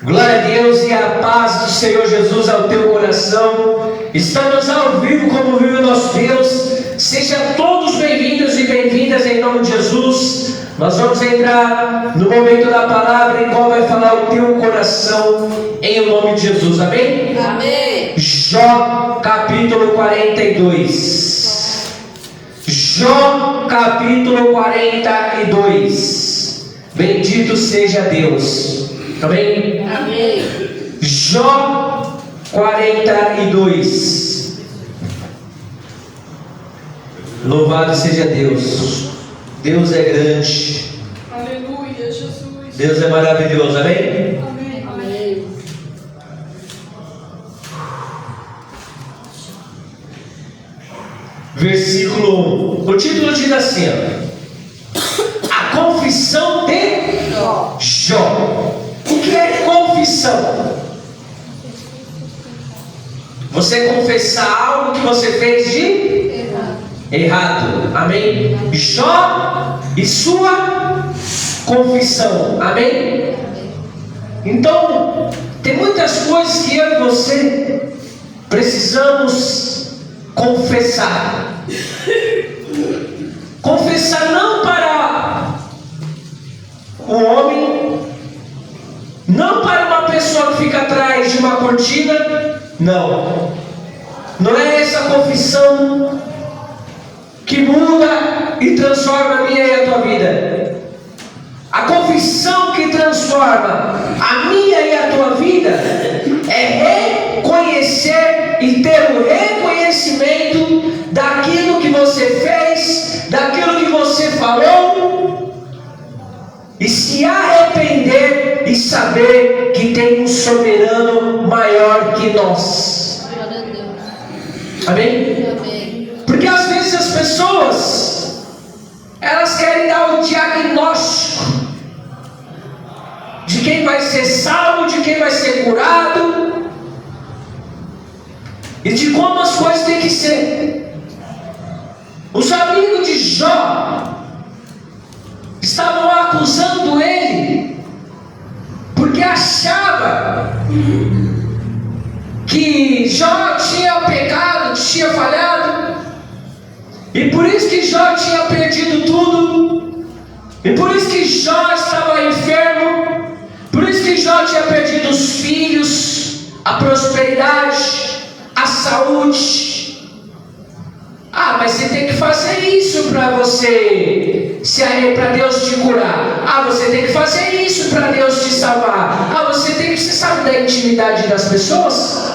Glória a Deus e a paz do Senhor Jesus ao teu coração. Estamos ao vivo como vive o nosso Deus. Sejam todos bem-vindos e bem-vindas em nome de Jesus. Nós vamos entrar no momento da palavra em qual vai falar o teu coração em nome de Jesus. Amém? Amém. Jó capítulo 42. Jó capítulo 42. Bendito seja Deus. Amém? Amém. Jó 42. Louvado seja Deus. Deus é grande. Aleluia, Jesus. Deus é maravilhoso. Amém? Amém. Amém. Versículo 1. O título diz assim: a confissão de Jó. O que é confissão? Você confessar algo que você fez de errado. Amém? Jó e sua confissão. Amém? Então, tem muitas coisas que eu e você precisamos confessar. Confessar não para o homem, não para uma pessoa que fica atrás de uma cortina. Não é essa confissão que muda e transforma a minha e a tua vida. A confissão que transforma a minha e a tua vida é reconhecer e ter o reconhecimento daquilo que você fez, daquilo que você falou, e se arrepender e saber que tem um soberano maior que nós. Glória a Deus. Amém? Amém. Porque às vezes as pessoas, elas querem dar o diagnóstico de quem vai ser salvo, de quem vai ser curado e de como as coisas têm que ser. Os amigos de Jó estavam acusando ele porque achava que Jó tinha pecado, tinha falhado, e por isso que Jó tinha perdido tudo, e por isso que Jó estava enfermo, por isso que Jó tinha perdido os filhos, a prosperidade, a saúde. Mas você tem que fazer isso para você para Deus te curar. Você tem que fazer isso para Deus te salvar. Você sabe da intimidade das pessoas?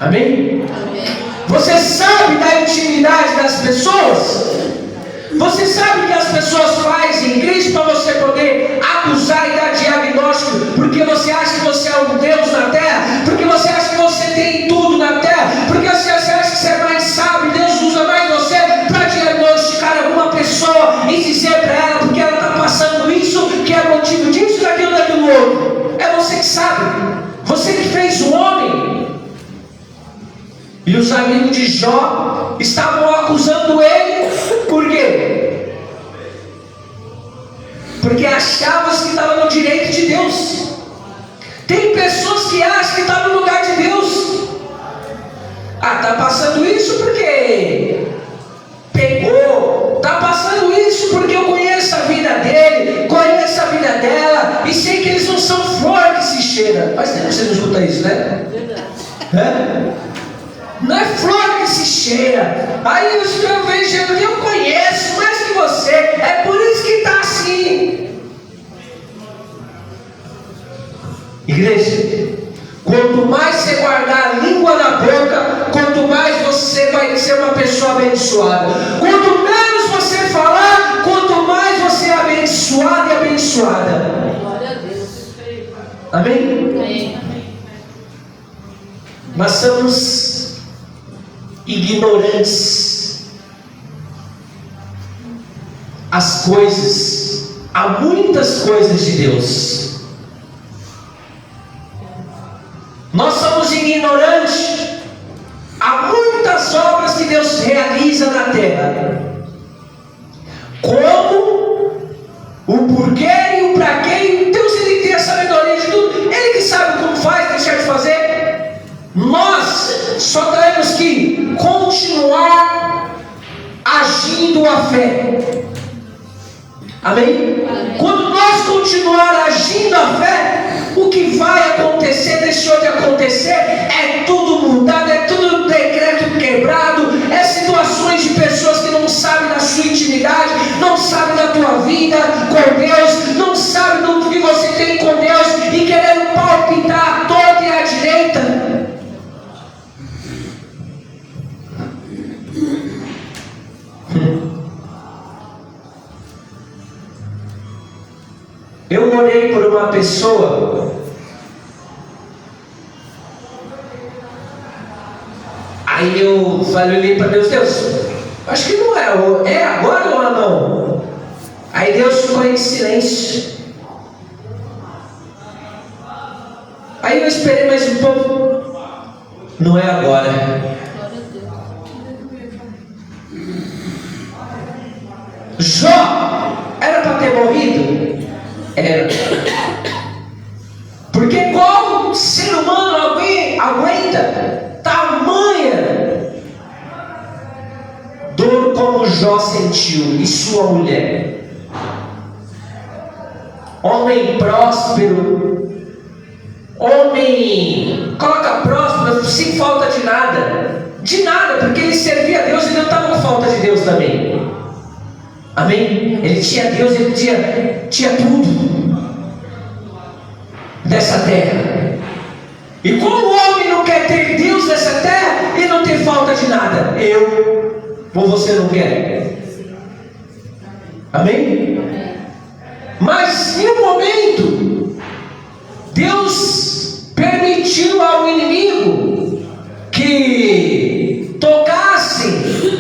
Amém? Amém. Você sabe da intimidade das pessoas? Você sabe o que as pessoas fazem em Cristo para você poder acusar e dar diagnóstico? Porque você acha que você é um Deus na terra? Porque você acha que você tem tudo na terra? Porque você acha que você é mais sábio? Deus usa mais você para diagnosticar alguma pessoa e dizer para ela porque ela está passando isso, que é motivo disso, daquilo outro. É você que sabe. Você que fez o homem. E os amigos de Jó estavam acusando ele. Por quê? Porque achavam que estava no direito de Deus. Tem pessoas que acham que está no lugar de Deus. Está passando isso porque pegou. Está passando isso porque eu conheço a vida dele, conheço a vida dela, e sei que eles não são flor que se cheira. Faz tempo que você não escuta isso, né? Não é flor que se cheira. Aí eu vejo, eu conheço mais que você. É por isso que está assim. Igreja, quanto mais você guardar a língua na boca, quanto mais você vai ser uma pessoa abençoada. Quanto menos você falar, quanto mais você é abençoado e abençoada. Glória a Deus. Amém? Amém. Nós somos ignorantes às coisas, há muitas coisas de Deus. Nós somos ignorantes a muitas obras que Deus realiza na terra. Como, o porquê e o para quê, Deus ele tem essa seguindo a fé, o que vai acontecer, deixou de acontecer, é tudo mudado, é tudo decreto quebrado, é situações de pessoas que não sabem da sua intimidade, não sabem da tua vida com Deus, não sabem do que você tem com Deus e querendo palpitar à torta e à direita. Eu orei por uma pessoa, aí eu falei para Deus, acho que não é agora ou não? Aí Deus ficou em silêncio. Aí eu esperei mais um pouco, não é agora. Jó era para ter morrido? Era. Porque qual ser humano aguenta tamanha dor como Jó sentiu e sua mulher? Homem próspero, homem, coloca próspero, sem falta de nada, porque ele servia a Deus e não estava com falta de Deus também. Amém? Ele tinha Deus, ele tinha tudo dessa terra. E como o homem não quer ter Deus nessa terra, ele não tem falta de nada. Ou você não quer? Amém? Mas em um momento, Deus permitiu ao inimigo que tocasse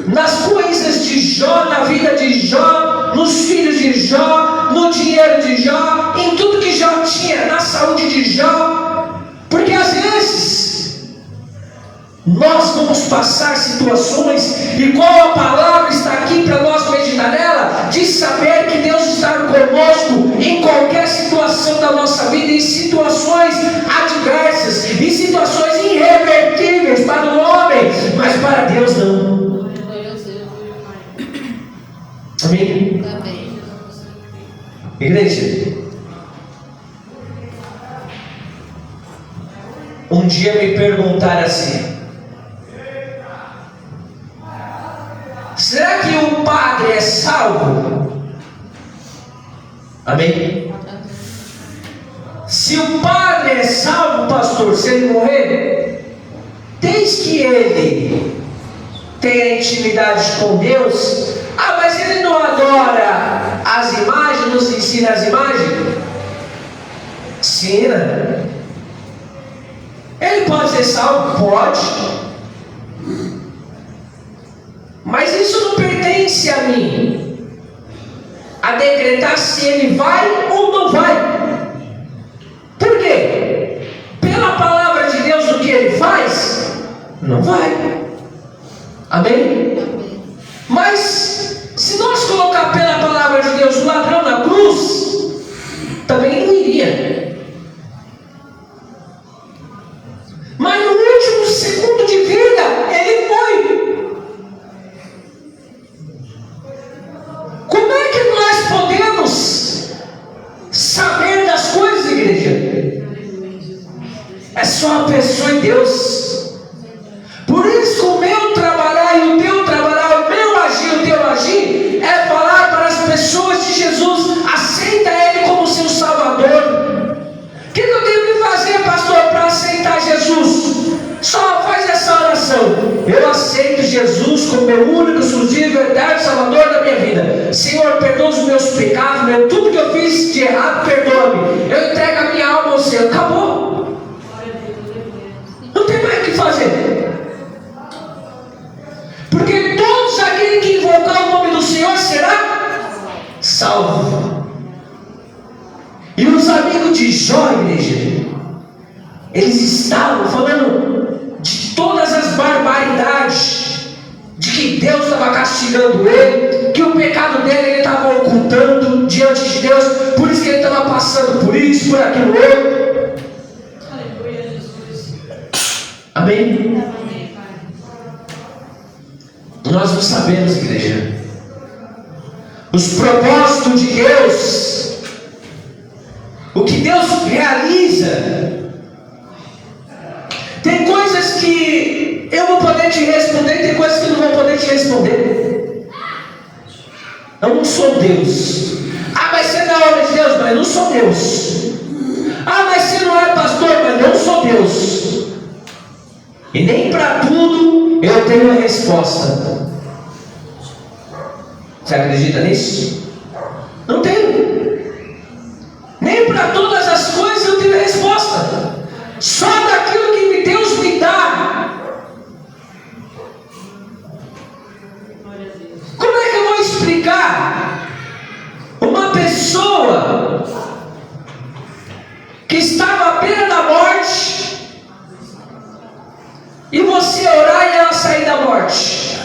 nas coisas de Jó, na vida de Jó, nos filhos de Jó, no dinheiro de Jó, em tudo que Jó tinha, na saúde de Jó. Porque às vezes nós vamos passar situações, e qual a palavra está aqui para nós meditar nela, de saber que Deus está conosco em qualquer situação da nossa vida, em situações adversas, em situações irrevertíveis para o homem, mas para Deus não. Amém? Amém. Igreja, um dia me perguntaram assim: será que o padre é salvo? Amém? Se o padre é salvo, pastor, se ele morrer, desde que ele tenha intimidade com Deus. Mas ele não adora as imagens, nos ensina as imagens? Ensina. Ele pode ser salvo? Pode. Mas isso não pertence a mim, a decretar se ele vai ou não vai. Por quê? Pela palavra de Deus, o que ele faz, não vai. Amém? Mas se nós colocar pela palavra de Deus o ladrão na cruz, também não iria. Mas no último segundo de vida, ele foi. Como é que nós podemos saber das coisas, igreja? É só a pessoa e Deus. Por isso que o meu trabalhar e o teu trabalhar, o meu agir, o teu agir, é falar para as pessoas de Jesus: aceita Ele como seu Salvador. O que eu tenho que fazer, pastor, para aceitar Jesus? Só faz essa oração: eu aceito Jesus como meu único, exclusivo, eterno Salvador da minha vida. Senhor, perdoa os meus pecados, tudo que eu fiz de errado, perdoa-me. Eu entrego a minha alma ao Senhor. Acabou. Não tem mais o que fazer. Porque todos aqueles que invocar o nome do Senhor será salvo. E os amigos de Jó, igreja, eles estavam falando de todas as barbaridades, de que Deus estava castigando ele, que o pecado dele ele estava ocultando diante de Deus, por isso que ele estava passando por isso, por aquilo outro. Aleluia, Jesus. Amém? Nós não sabemos, igreja, os propósitos de Deus realiza. Tem coisas que eu vou poder te responder, tem coisas que eu não vou poder te responder. Eu não sou Deus. Ah, mas você não é homem de Deus, mas eu não sou Deus. Ah, mas você não é pastor, mas eu não sou Deus. E nem para tudo eu tenho a resposta. Você acredita nisso? Não tenho. Nem para todas as coisas eu tenho a resposta. Só daquilo que Deus me dá. Como é que eu vou explicar uma pessoa que estava à beira da morte e você orar e ela sair da morte?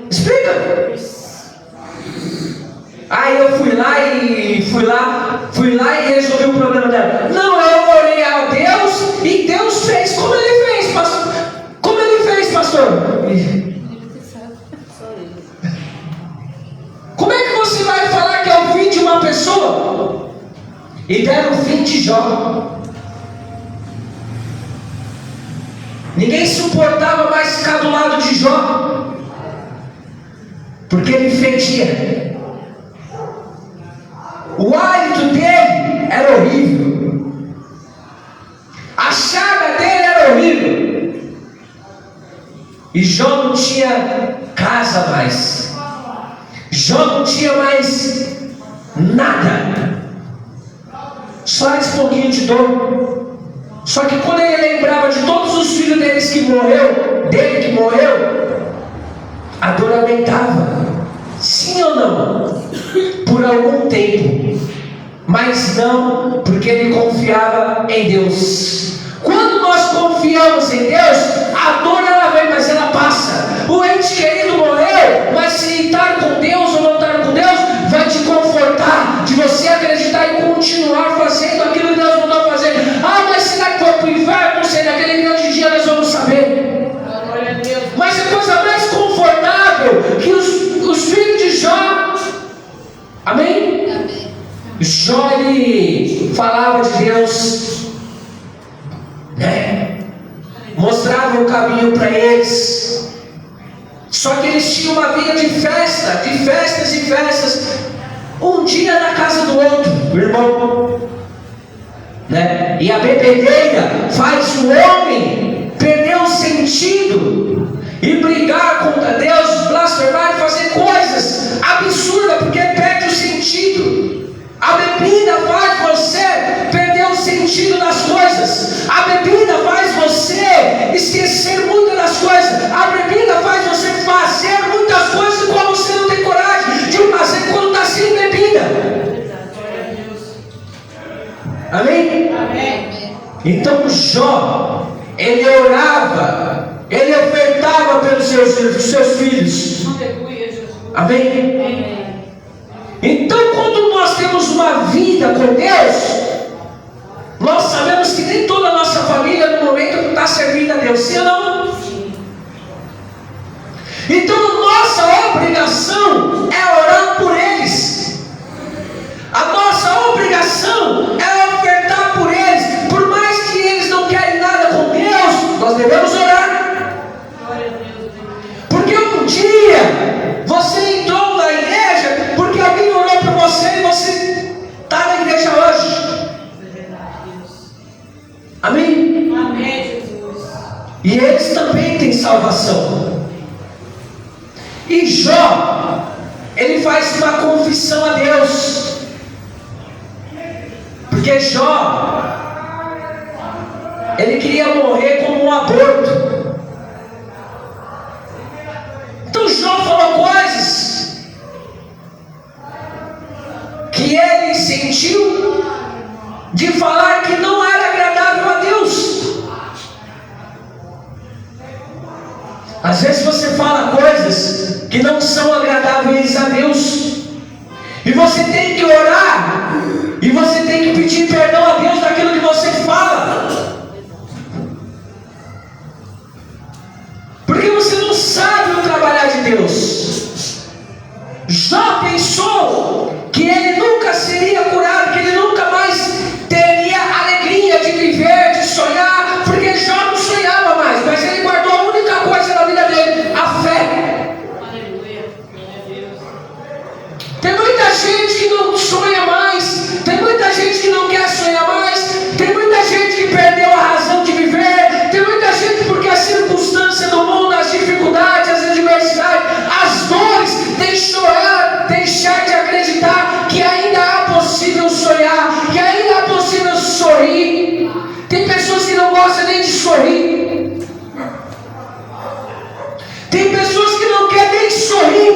Explica. Aí eu fui lá e resolvi o problema dela. Não, eu orei a Deus e Deus fez. Como ele fez, pastor? Como ele fez, pastor? Como é que você vai falar que é o fim de uma pessoa e deram o fim de Jó? Ninguém suportava mais ficar do lado de Jó, porque ele fedia. O hálito dele era horrível. A chaga dele era horrível. E Jó não tinha casa mais. Jó não tinha mais nada. Só esse pouquinho de dor. Só que quando ele lembrava de todos os filhos dele que morreu, a dor aumentava. Sim ou não? Por algum tempo, mas não porque ele confiava em Deus. Quando nós confiamos em Deus, a dor ela vem, mas ela passa. O ente querido morreu, mas se estar com Deus ou não estar com Deus, vai te confortar de você acreditar e continuar fazendo aquilo que Deus mandou fazer. Ah, mas será que foi para o inferno? Não sei, naquele grande dia nós vamos saber. Mas a coisa mais confortável que os filhos de Jó. Amém? Amém. Jó, ele falava de Deus, né? Mostrava o caminho para eles. Só que eles tinham uma vida de festa, de festas e festas, um dia na casa do outro, irmão, né? E a bebedeira faz o homem perder o sentido e brigar contra Deus, blasfemar e fazer coisas absurdas, porque perde o sentido. A bebida faz você perder o sentido das coisas. A bebida faz você esquecer muitas das coisas. A bebida faz você fazer muitas coisas qual você não tem coragem de fazer quando está sem bebida. Amém? Amém. Então Jó, ele orava, ele ofertava pelos seus filhos. Amém? Então, quando nós temos uma vida com Deus, nós sabemos que nem toda a nossa família no momento está servindo a Deus, sim ou não? Então, nossa obrigação é orar por eles. A nossa obrigação é ofertar por eles. Por mais que eles não querem nada com Deus, nós devemos orar. Porque um dia você entrou na igreja porque alguém orou por você e você está na igreja hoje. Amém? Amém, Jesus. E eles também têm salvação. E Jó, ele faz uma confissão a Deus. Porque Jó, ele queria morrer como um aborto. Então Jó falou coisas que ele sentiu de falar que não era agradável a Deus. Às vezes você fala coisas que não são agradáveis a Deus, e você tem que orar, e você tem que pedir perdão a Deus daquilo que você fala, porque você não sabe o trabalhar de Deus. Jó pensou que ele nunca seria curado, que ele nunca mais teria sorrir. Tem pessoas que não querem nem sorrir,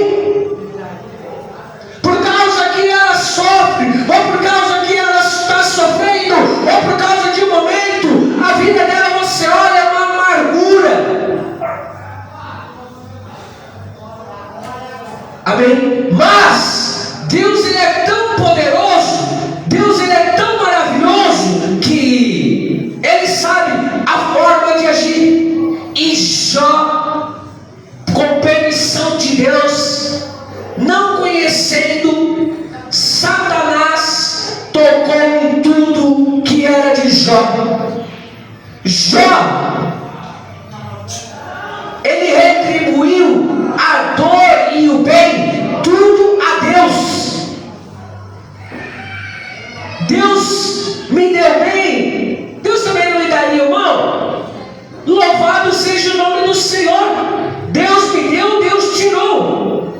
por causa que ela sofre, ou por causa que ela está sofrendo, ou por causa de um momento, a vida dela você olha é uma amargura. Amém? Mas Deus ele é tão poderoso, Deus ele é tão maravilhoso, que Ele sabe a forma de agir. E Jó, com permissão de Deus, não conhecendo, Satanás tocou em tudo que era de Jó. Jó, ele retribuiu a dor e o bem, tudo a Deus. Deus me deu bem, Deus também não me daria o mal? Louvado seja o nome do Senhor. Deus me deu, Deus tirou.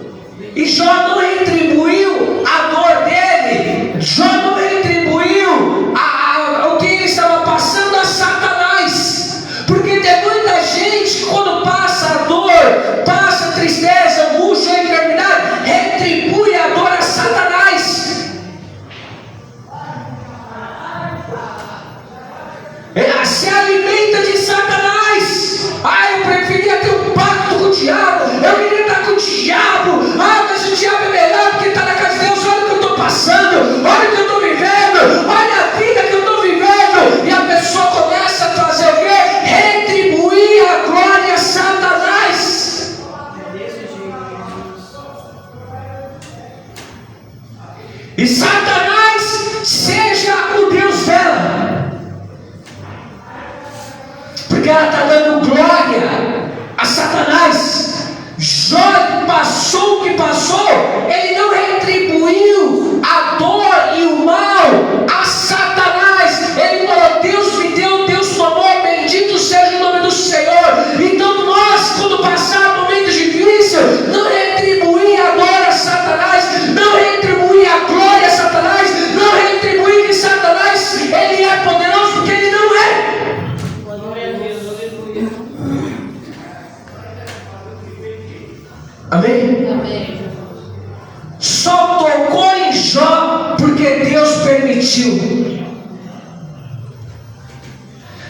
E Jó não retribuiu a dor dele, Jó não retribuiu o que ele estava passando a Satanás. Porque tem muita gente que quando passa a dor, passa a tristeza, a angústia, a enfermidade, retribui a dor a Satanás. Se alimenta de Satanás. Eu preferia ter um pacto com o diabo, eu queria estar com o diabo. Mas o diabo é melhor porque está na casa de Deus. Olha o que eu estou passando, olha o que eu estou vivendo, olha a vida que eu estou vivendo. E a pessoa começa a fazer o quê? Retribuir a glória a Satanás. E Satanás seja o Deus dela, porque ela está dando glória a Satanás. Jó passou o que passou, ele não retribuiu a dor e o mal a Satanás. Ele falou: Deus me deu, Deus tomou, bendito seja o nome do Senhor. Então nós, quando passar momentos difíceis, não retribuir a dor a Satanás, não retribuir a glória a Satanás, não retribuir que Satanás ele é poderoso, porque ele não é. Amém? Amém. Só tocou em Jó porque Deus permitiu.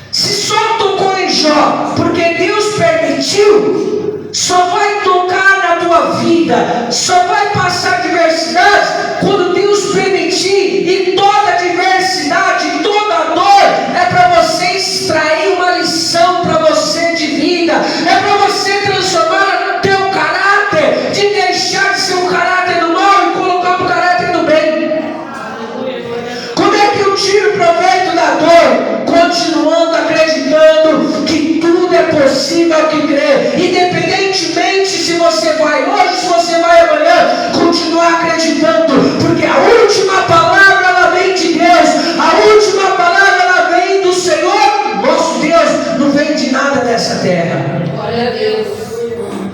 Se só tocou em Jó porque Deus permitiu, só vai tocar na tua vida, só vai passar adversidade quando Deus permitir. E toda adversidade, toda dor é para você extrair uma lição para você de vida, é para você transformar teu caráter, de deixar de ser um caráter do mal e colocar o caráter do bem. Como é que eu tiro proveito da dor? Continuando acreditando que tudo é possível ao que crê, independentemente se você vai hoje, se você vai amanhã, continuar acreditando, porque a última palavra ela vem de Deus, a última palavra ela vem do Senhor. Nosso Deus não vem de nada dessa terra. Glória a Deus.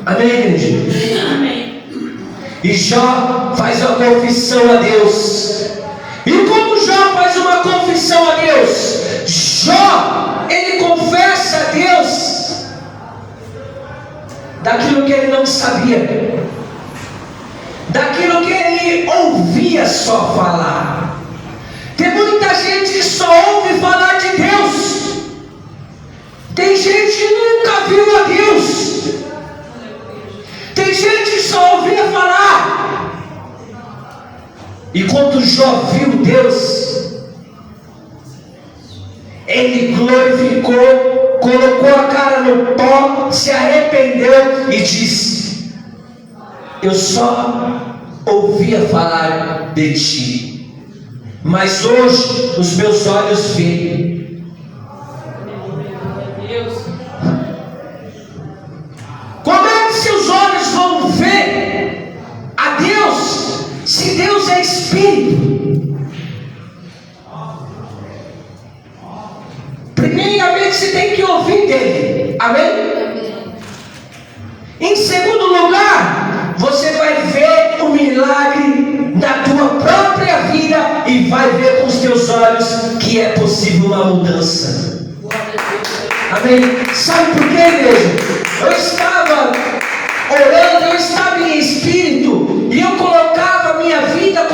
Amém, igreja? Amém. E Jó faz uma confissão a Deus. E como Jó faz uma confissão a Deus? Jó, ele confessa a Deus daquilo que ele não sabia, daquilo que ele ouvia só falar. Tem muita gente que só ouve falar de Deus. Tem gente que nunca viu a Deus. Tem gente que só ouvia falar. E quando Jó viu Deus, ele glorificou, colocou a cara no pó, se arrependeu e disse: eu só ouvia falar de ti, mas hoje os meus olhos veem. Como é que seus olhos vão ver a Deus, se Deus é Espírito? Primeiramente você tem que ouvir dele. Amém? Em segundo lugar, você vai ver o milagre na tua própria vida e vai ver com os teus olhos que é possível uma mudança. Glória a Deus. Amém? Amém? Sabe por quê, igreja? Eu estava orando, eu estava em espírito, e eu colocava a minha vida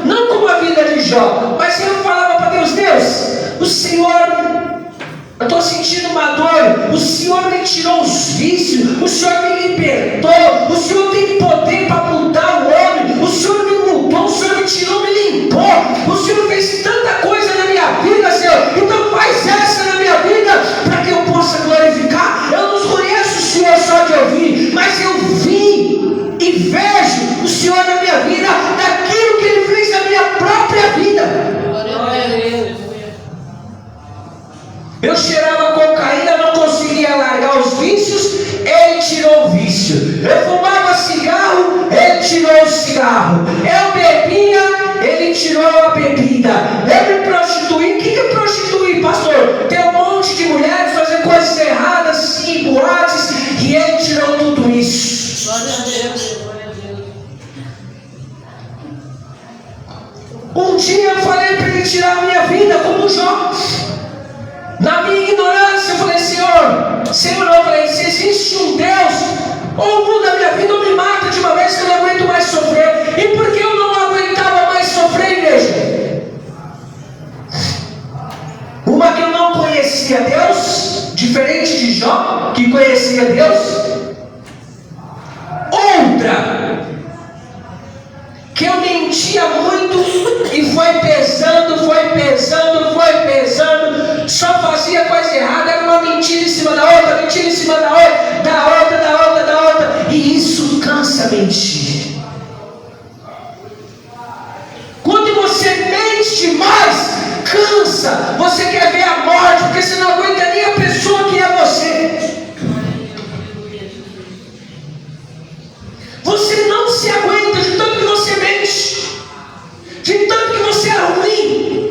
não como a vida de Jó, mas eu falava para Deus: Deus, o Senhor, eu estou sentindo uma dor, o Senhor me tirou os vícios, o Senhor me libertou, o Senhor tem poder para mudar o homem, o Senhor me mudou, o Senhor me tirou, me limpou, o Senhor fez tanta coisa na minha vida, Senhor, então faz essa na minha vida, para que eu possa glorificar. Eu não conheço o Senhor só de ouvir, mas eu vi e vejo o Senhor na minha vida, daquilo que Ele fez na minha própria vida. Eu cheirava cocaína, não conseguia largar os vícios, Ele tirou o vício. Eu fumava cigarro, Ele tirou o cigarro. Eu bebia, Ele tirou a bebida. Eu me prostituí. O que é prostituir, pastor? Ter um monte de mulheres, fazer coisas erradas, ir em boates, e Ele tirou tudo isso. Glória a Deus, glória a Deus. Um dia eu falei para Ele tirar a minha vida, como Jó. Na minha ignorância, eu falei: Senhor, eu falei, se existe um Deus, ou muda a minha vida ou me mata de uma vez, que eu não aguento mais sofrer. E por que eu não aguentava mais sofrer, igreja? Uma que eu não conhecia Deus, diferente de Jó, que conhecia Deus. Outra, que eu mentia muito e foi pesando, só fazia coisa errada, era uma mentira em cima da outra, mentira em cima da outra, da outra, e isso cansa mentir. Quando você mente demais, cansa, você quer ver a morte, porque você não aguenta nem a pessoa que é você. Você não se aguenta de tanto que você mente, de tanto que você é ruim.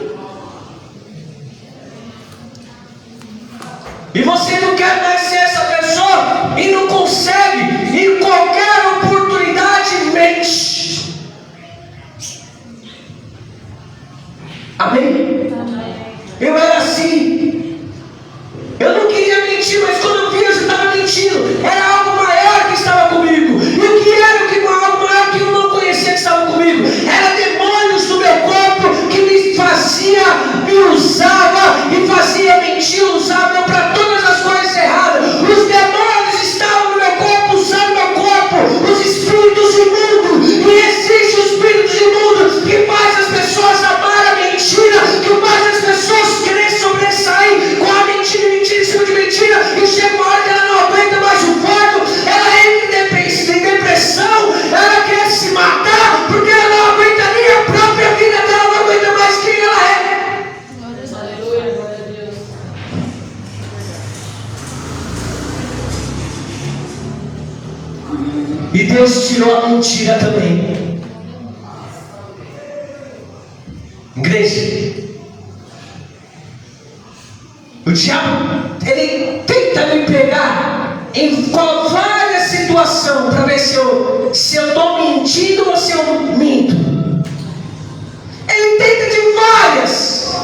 E você não quer mais ser essa pessoa e não consegue, em qualquer oportunidade mente. Amém? Eu era assim. Eu não queria mentir, mas quando eu via, eu já estava mentindo. Era algo maior que estava comigo. E o que era algo maior que eu não conhecia que estava comigo? Era demônios no meu corpo que me fazia, me usava e fazia mentir, usava para todas as coisas erradas. Os demônios estavam no meu corpo, usando meu corpo, os espíritos imundos. E existe o espírito imundo que faz as pessoas amar a mentira, que faz as pessoas querer sobressair com a mentira, mentira em cima de mentira, e chega uma hora que ela não aguenta mais o fardo, ela entra em depressão, ela quer se matar, porque ela não aguenta nem a própria vida dela, não aguenta mais quem ela é. Aleluia, glória a Deus. E Deus tirou a mentira também. Igreja, o diabo, ele tenta me pegar em várias situações para ver se eu estou mentindo ou se eu minto. Ele tenta de várias.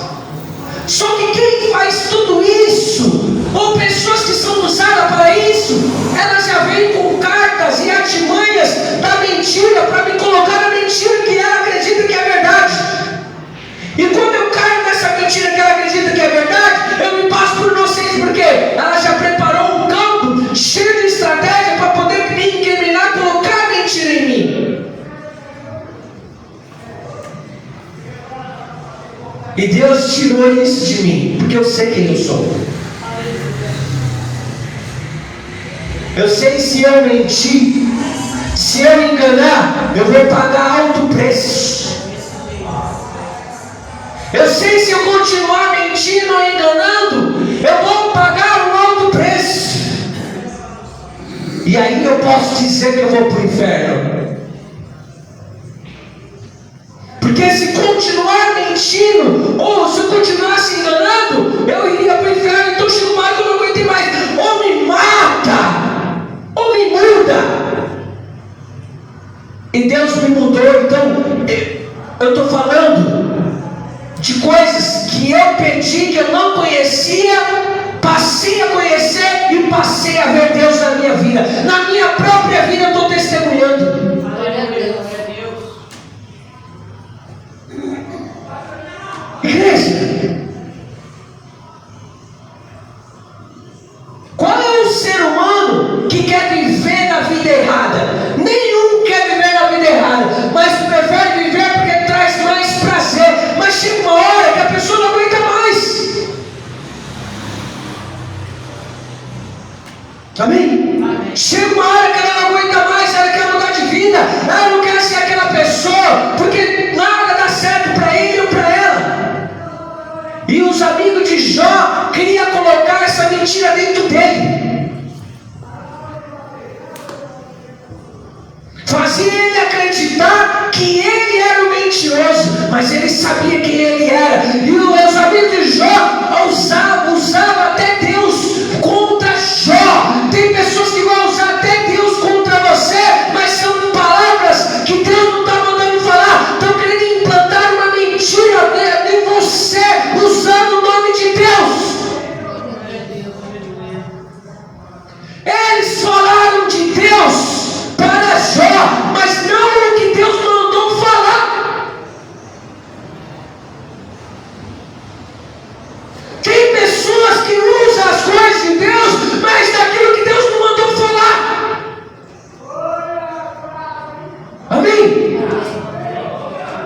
Só que quem faz tudo isso, ou pessoas que são usadas para isso, elas já vêm com cartas e artimanhas da mentira para me colocar na mentira que ela acredita que é verdade. E quando eu caio nessa mentira que ela acredita que é verdade, eu me passo por inocente, porque ela já preparou um campo cheio de estratégia para poder me incriminar, colocar mentira em mim. E Deus tirou isso de mim, porque eu sei quem eu sou. Eu sei, se eu mentir, se eu enganar, eu vou pagar alto preço. Eu sei, se eu continuar mentindo ou enganando, eu vou pagar um alto preço. E aí eu posso dizer que eu vou para o inferno. Porque se continuar mentindo, ou se eu continuar se enganando, eu iria para o inferno. Então chega uma hora que eu não aguentei mais. Ou me mata, ou me muda. E Deus me mudou. Então eu estou falando de coisas que eu pedi, que eu não conhecia, passei a conhecer e passei a ver Deus na minha vida. Na minha própria vida eu estou testemunhando. Glória a Deus, glória a Deus. Igreja, qual é o ser humano que quer viver na vida errada? Nenhum quer viver na vida errada, mas prefere viver porque traz mais prazer. Mas chega uma hora que a pessoa não aguenta mais. Amém? Chega uma hora que ela não aguenta mais, ela quer mudar de vida, ela não quer ser aquela pessoa, porque nada dá certo para ele ou para ela. E os amigos de Jó queriam colocar essa mentira dentro dele, fazia ele acreditar que ele era o mentiroso, mas ele sabia quem ele era. E os amigos de Jó usavam até Deus contra Jó. Tem pessoas que vão usar até Deus contra você, mas são palavras que Deus não está mandando falar. Estão querendo implantar uma mentira em você, usando o nome de Deus. Eles falaram de Deus para Jó, mas não o que Deus mandou falar. Tem pessoas que usam as coisas de Deus, mas daquilo que Deus não mandou falar. Amém?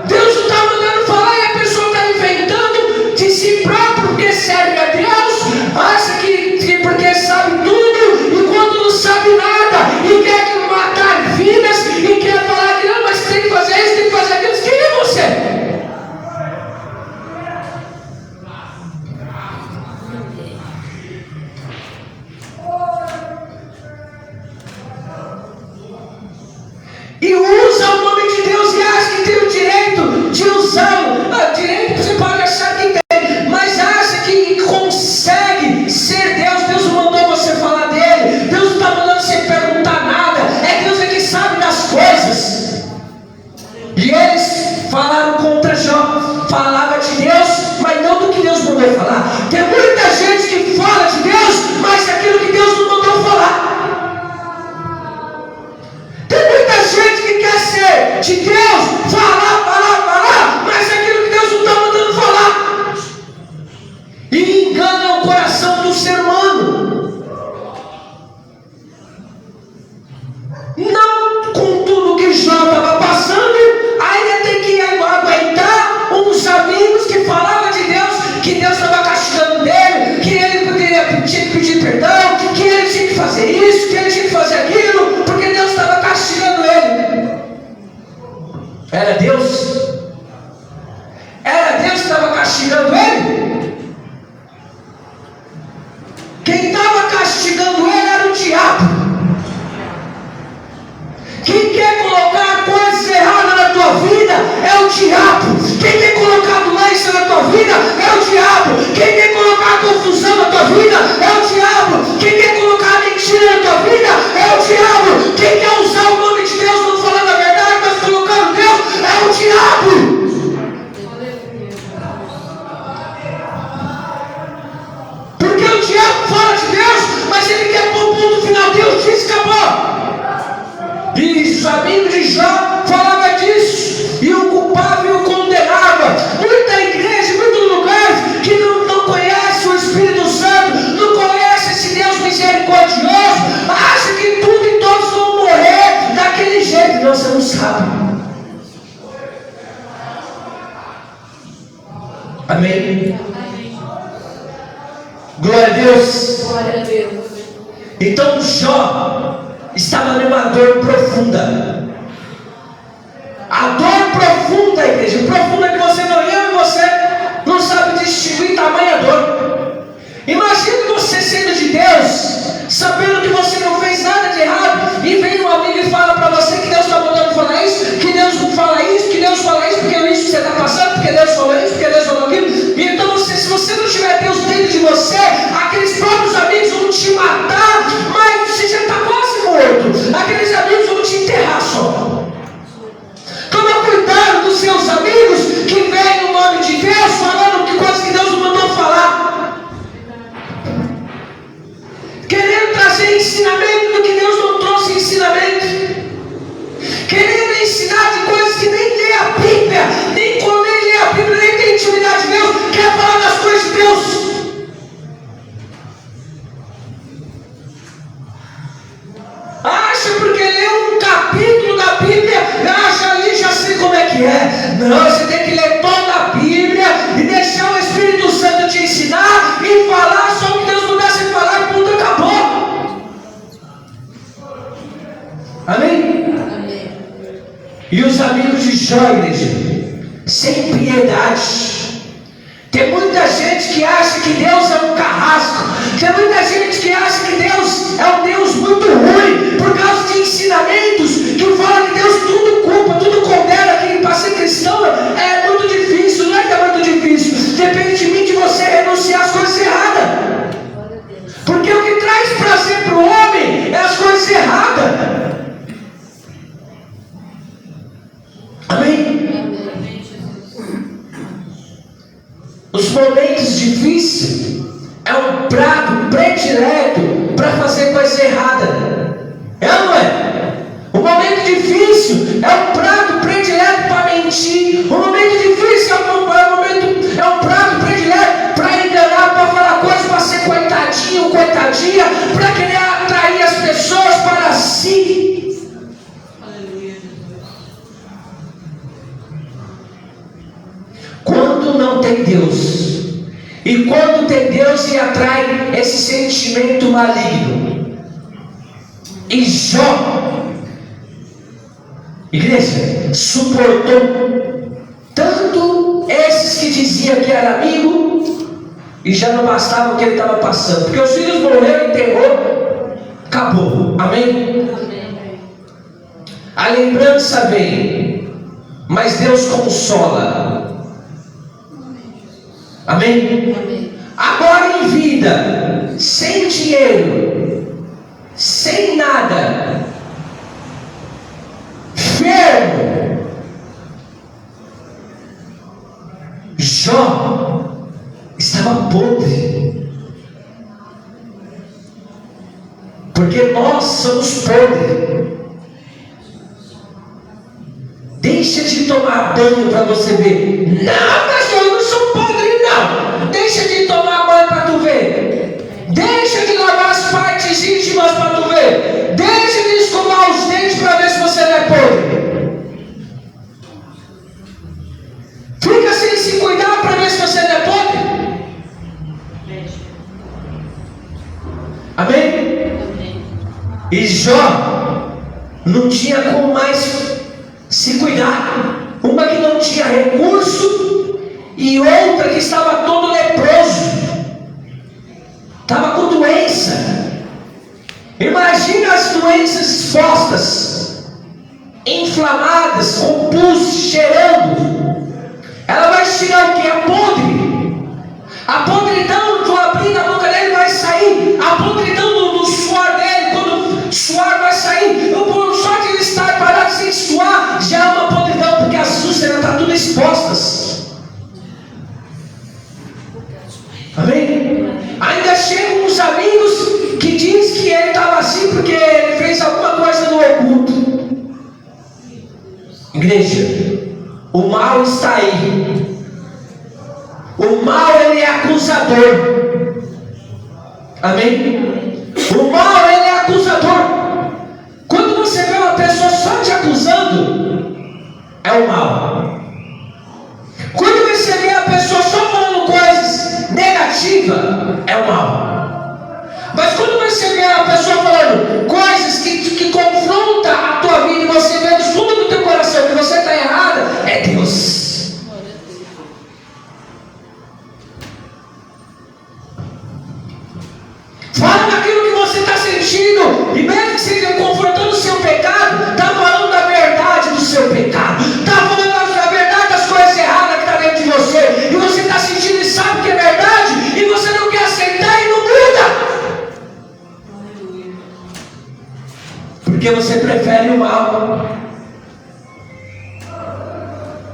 Deus não está mandando falar e a pessoa está inventando de si próprio porque serve a Deus, acha que porque sabe tudo, e quando não sabe nada, e quer matar vidas, e quer falar que não, mas tem que fazer isso, tem que fazer aquilo. Quem é você? E usa o nome de Deus e acha que tem o direito de usá-lo. Direito você pode achar que tem, mas acha que consegue ser Deus. Deus não mandou você falar dele, Deus não está mandando você perguntar nada, é Deus que sabe das coisas. E eles falaram contra Jó, falava de Deus, mas não do que Deus mandou falar. Tem muita gente que fala de Deus, mas aquilo que Deus não mandou falar. Tem muita gente que quer ser de Deus, falar, mas aquilo que Deus não está mandando falar. E engana o coração do ser humano. Não com tudo que Jó estava passando, ainda tem que aguentar uns amigos que falavam de Deus, que Deus estava castigando dele, que ele tinha que pedir perdão, que ele tinha que fazer isso, que ele tinha que fazer aquilo, porque Deus estava castigando ele. Era Deus? Era Deus que estava castigando ele? Quem estava castigando ele era o diabo. Quem quer colocar coisas erradas na tua vida é o diabo. Quem quer colocar doença na tua vida é o diabo. Quem quer colocar confusão na tua vida é o diabo. Quem quer colocar mentira na tua vida é o diabo. Quem quer usar o nome de Deus não falando a verdade, mas colocando Deus é o diabo. Porque o diabo fala de Deus, mas ele quer pôr o ponto final. Deus disse, acabou. E os amigos de Jó falavam disso, e o culpava e o condenava. Muita igreja, muitos lugares que não conhece o Espírito Santo, não conhece esse Deus misericordioso, acha que tudo e todos vão morrer daquele jeito. Não, você não sabe. Amém? Glória a Deus. Glória a Deus. Então Jó estava numa dor profunda. A dor profunda, igreja, profunda que você não, eu e você não sabe distinguir tamanha dor. Imagine você sendo de Deus, sabendo que você não fez nada de errado, e vem um amigo e fala para você que Deus está mandando falar isso, que Deus não fala isso, que Deus fala isso, porque é isso que você está passando, porque Deus falou isso, porque Deus falou aquilo. E então se você não tiver Deus dentro de você, aqueles próprios amigos vão te matar, mas você já está quase morto. Aqueles amigos vão te enterrar só. Toma cuidado dos seus amigos que vêm no nome de Deus falando que coisas que Deus não mandou falar. Jó, igreja, sem piedade. Tem muita gente que acha que Deus é um carrasco. Tem muita gente que acha que Deus é um Deus muito ruim, por causa de ensinamentos que falam que Deus tudo culpa, tudo condena, que para ser cristão é muito difícil. Não é que é muito difícil, depende de mim de você renunciar às coisas erradas. Porque o que traz prazer para o homem é as coisas erradas. Amém? Os momentos difíceis é um prato predileto para fazer coisa errada. É ou não é? O momento difícil é um prato predileto para mentir. O momento difícil é um prato predileto para enganar, para falar coisas, para ser coitadinho, coitadinha, para querer atrair as pessoas para si. Quando não tem Deus, e quando tem Deus e atrai esse sentimento maligno. E Jó, igreja, suportou tanto esses que diziam que era amigo, e já não bastava o que ele estava passando, porque os filhos morreram, enterrou, acabou. Amém? A lembrança vem, mas Deus consola. Amém? Amém. Agora em vida, sem dinheiro, sem nada, enfermo, Jó estava podre, porque nós somos podres. Deixa de tomar banho para você ver. Não, pastor, eu não sou podre, não. Deixa de tomar banho para tu ver. Deixa de lavar as partes íntimas para tu ver. Deixa de escovar os dentes para ver se você não é podre. Fica sem se cuidar para ver se você não é podre. Amém? E Jó não tinha como mais se cuidar. Uma que não tinha recurso e outra que estava todo leproso, estava com doença. Imagina as doenças expostas, inflamadas, com pus, cheirando. Ela vai tirar o que? A podre. A podridão do abrir da boca dele vai sair. A podridão do suor dele, quando o suor vai sair, só de ele estar parado sem suar já é uma podridão, porque as úlceras estão tudo expostas. Amém? Ainda chegam uns amigos que diz que ele estava assim porque ele fez alguma coisa no oculto. Igreja, o mal está aí. O mal, ele é acusador. Amém? O mal, ele é acusador. Quando você vê uma pessoa só te acusando, é o mal. Quando você vê a pessoa só falando coisas negativas, é o mal. Mas quando você vê a pessoa falando coisas que confrontam a tua vida, e você vê do fundo do teu coração que você está errada, é Deus. Fala daquilo que você está sentindo, e mesmo que seja confrontando o seu pecado, está falando da verdade do seu pecado, está falando da verdade das coisas erradas que está dentro de você, e você está sentindo e sabe que é verdade, e você não quer aceitar e não muda, porque você prefere o mal.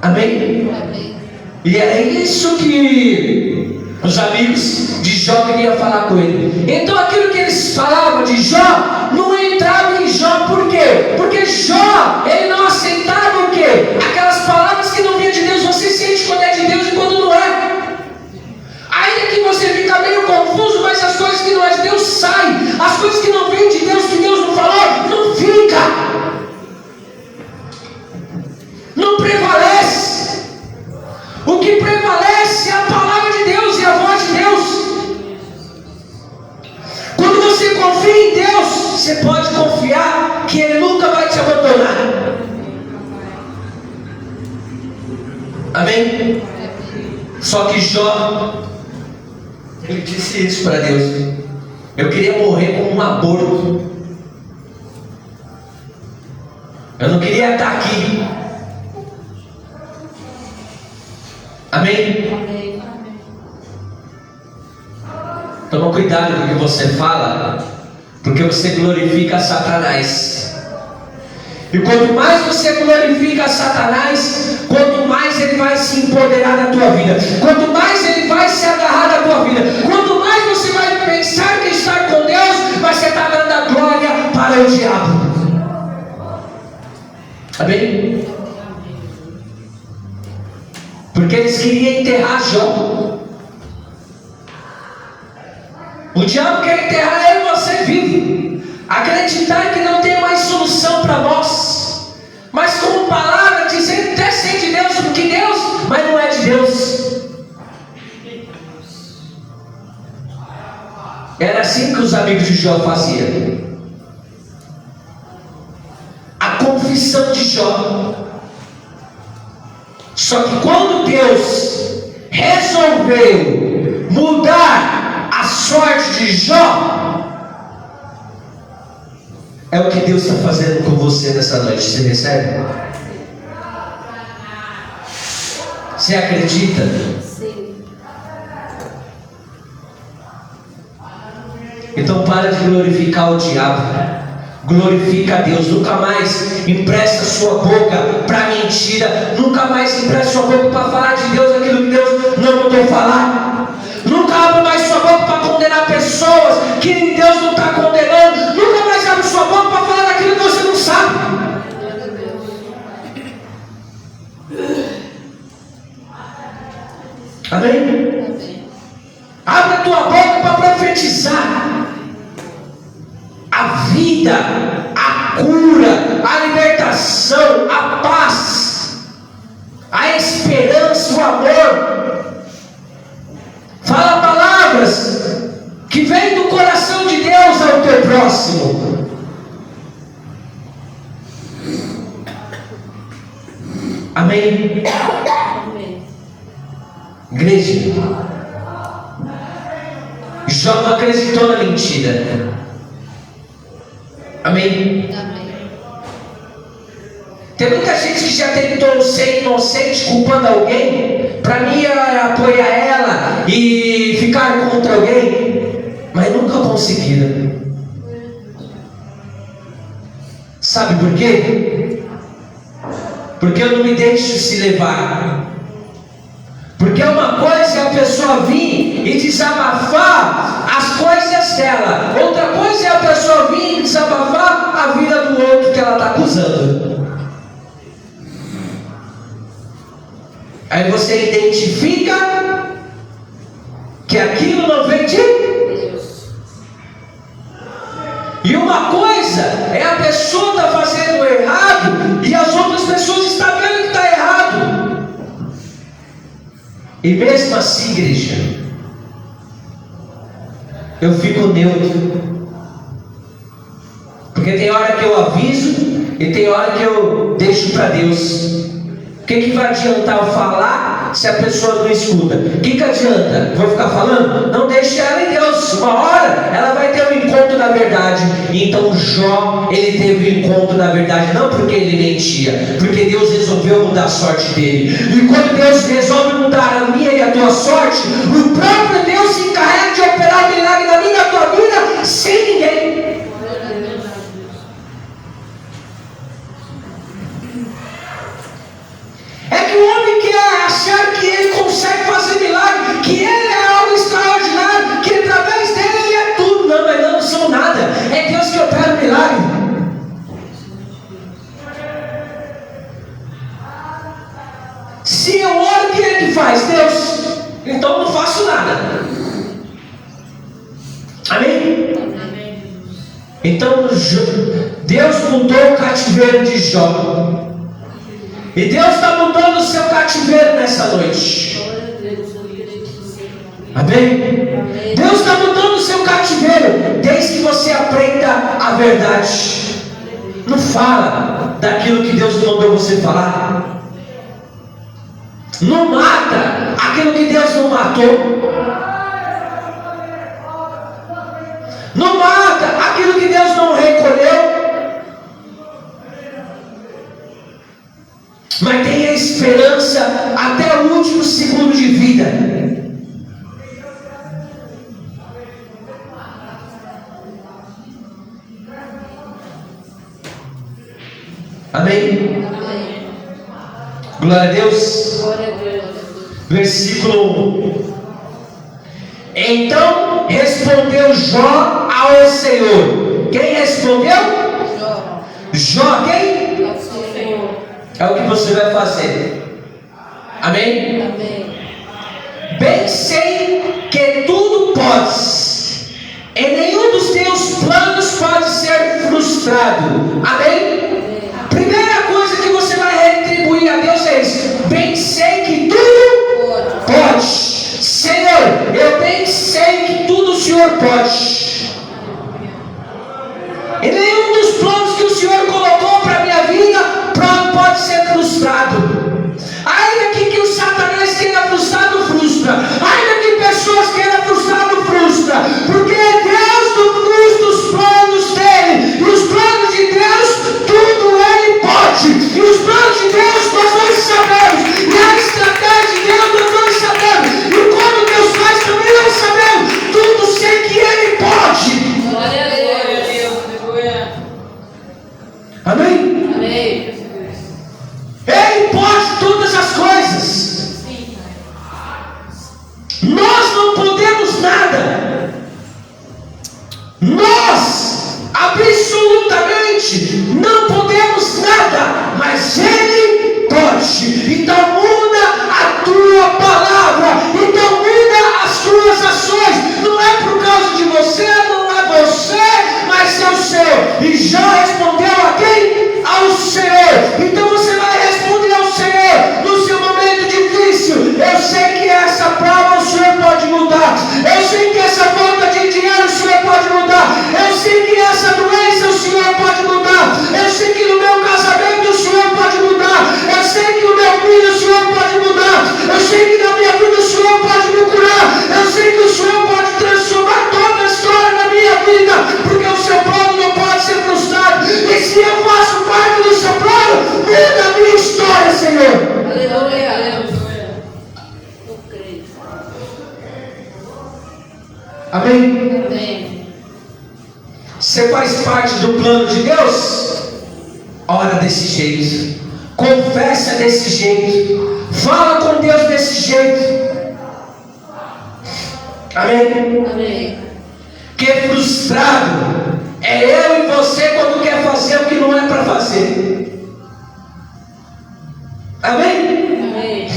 Amém? Amém. E é isso que os amigos de Jó queriam falar com ele. Então aquilo que eles falavam de Jó não entrava em Jó. Por quê? Porque Jó, ele não aceitava o quê? Aquelas palavras que não vinham de Deus. Você sente quando é de Deus e quando não é. Ainda que você fica meio confuso, mas as coisas que não é de Deus saem. As coisas que não vêm de Deus, que Deus não falou, não fica. Não prevalece. O que prevalece é a palavra de Deus e a voz de Deus. Quando você confia em Deus, você pode confiar que Ele nunca vai te abandonar. Só que Jó, ele disse isso para Deus: eu queria morrer como um aborto. Eu não queria estar aqui. Amém? Amém. Toma cuidado com o que você fala, porque você glorifica Satanás. E quanto mais você glorifica Satanás, quanto mais ele vai se empoderar da tua vida, quanto mais ele vai se agarrar da tua vida, quanto mais você vai pensar que estar com Deus, mas você está dando a glória para o diabo. Amém? Porque eles queriam enterrar Jó. O diabo quer enterrar eu e você vivo, acreditar que não tem mais solução para nós, mas como palavra dizendo até ser de Deus, porque Deus, mas não é de Deus. Era assim que os amigos de Jó faziam. A confissão de Jó. Só que quando Deus resolveu mudar a sorte de Jó, é o que Deus está fazendo com você nessa noite. Você recebe? Você acredita? Sim. Então para de glorificar o diabo. Glorifica a Deus. Nunca mais empresta sua boca para mentira. Nunca mais empresta sua boca para falar de Deus aquilo que Deus não mandou falar. Nunca abre mais sua boca para condenar pessoas que Deus não está condenando. Nunca mais abre sua boca para falar daquilo que você não sabe. Amém? Amém. Abre a tua boca para profetizar a vida, a cura, a libertação, a paz, a esperança, o amor. Fala palavras que vêm do coração de Deus ao teu próximo. Amém? Amém. Igreja, Jó não acreditou na mentira. Amém? Amém. Tem muita gente que já tentou ser inocente culpando alguém, para mim era apoiar ela e ficar contra alguém, mas nunca conseguiram. Sabe por quê? Porque eu não me deixo se levar. Porque uma coisa é a pessoa vir e desabafar as coisas dela, outra coisa é a pessoa vir e desabafar a vida do outro que ela está acusando. Aí você identifica que aquilo não vem de Deus. E uma coisa é a pessoa estar fazendo errado e as outras pessoas estão vendo que está errado. E mesmo assim, igreja, eu fico neutro. Porque tem hora que eu aviso e tem hora que eu deixo para Deus. O que vai adiantar eu falar se a pessoa não escuta? O que adianta? Vou ficar falando? Não deixe ela em Deus. Uma hora ela vai ter um encontro da verdade. Então Jó, ele teve um encontro da verdade. Não porque ele mentia, porque Deus resolveu mudar a sorte dele. E quando Deus resolve mudar a minha e a tua sorte, o próprio Deus se encarrega de operar milagre na minha e na tua vida sem ninguém. É que o homem quer achar que ele consegue fazer milagre, que ele é algo extraordinário, que através dele ele é tudo. Não, mas não são nada. É Deus que opera o milagre. Se eu oro, o que ele faz? Deus. Então eu não faço nada. Amém? Amém. Então Deus mudou o cativeiro de Jó. E Deus está mudando o seu cativeiro nessa noite. Amém? Deus está mudando o seu cativeiro, desde que você aprenda a verdade. Não fala daquilo que Deus mandou você falar. Não mata aquilo que Deus não matou. Não mata aquilo que Deus não recolheu. Mas tenha esperança até o último segundo de vida. Amém? Amém. Glória a Deus. Glória a Deus. Versículo 1. Então respondeu Jó ao Senhor. Quem respondeu? Jó. Jó quem? Ao Senhor. É o que você vai fazer. Amém? Amém. Bem sei que tudo podes. Em nenhum dos teus planos pode ser frustrado. Amém? Primeira coisa que você vai retribuir a Deus é isso. Bem sei que tudo pode. Senhor, eu bem sei que tudo o Senhor pode. E nenhum dos planos que o Senhor colocou para a minha vida pode ser frustrado. Ainda que o Satanás queira frustrado, frustra. Ainda que pessoas queiram frustrado, frustra. Porque Deus não frustra os planos dele. E os planos de Deus, tudo ele pode. E os planos de Deus nós não sabemos. E a estratégia de Deus nós não sabemos. E como Deus faz também não sabemos. Tudo sei que ele pode. Glória a Deus. Amém? Amém. Ele pode todas as coisas. Nós não podemos nada. Nós absolutamente não podemos nada, mas Ele pode. Então muda a tua palavra, então muda as tuas ações. Não é por causa de você, não é você, mas é o Senhor. E já respondeu a quem? Ao Senhor. Então você vai responder ao Senhor no seu momento difícil. Eu sei que essa prova o Senhor pode mudar. Eu sei que essa falta de dinheiro o Senhor pode mudar. Eu sei que essa doença o Senhor pode mudar. Eu sei que no meu casamento o Senhor pode mudar. Eu sei que o meu filho o Senhor pode mudar. Eu sei que na minha vida o Senhor pode me curar. Eu sei que o Senhor pode transformar toda a história da minha vida, porque o seu plano não pode ser frustrado. E se eu faço parte do seu plano, muda a minha história, Senhor. Aleluia. Eu creio. Amém? Amém. Você faz parte do plano de Deus? Ora desse jeito, confessa desse jeito, fala com Deus desse jeito. Amém? Amém. Que frustrado é eu e você quando quer fazer o que não é para fazer. Amém? Amém.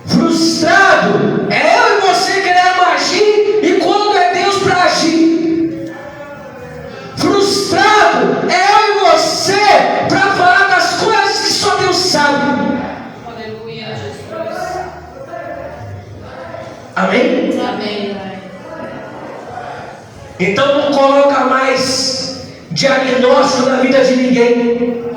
Frustrado é eu e você querendo agir e quando é Deus para agir. Frustrado é eu e você para falar das coisas que só Deus sabe. Aleluia, Jesus. Amém? Amém. Então não coloca mais diagnóstico na vida de ninguém.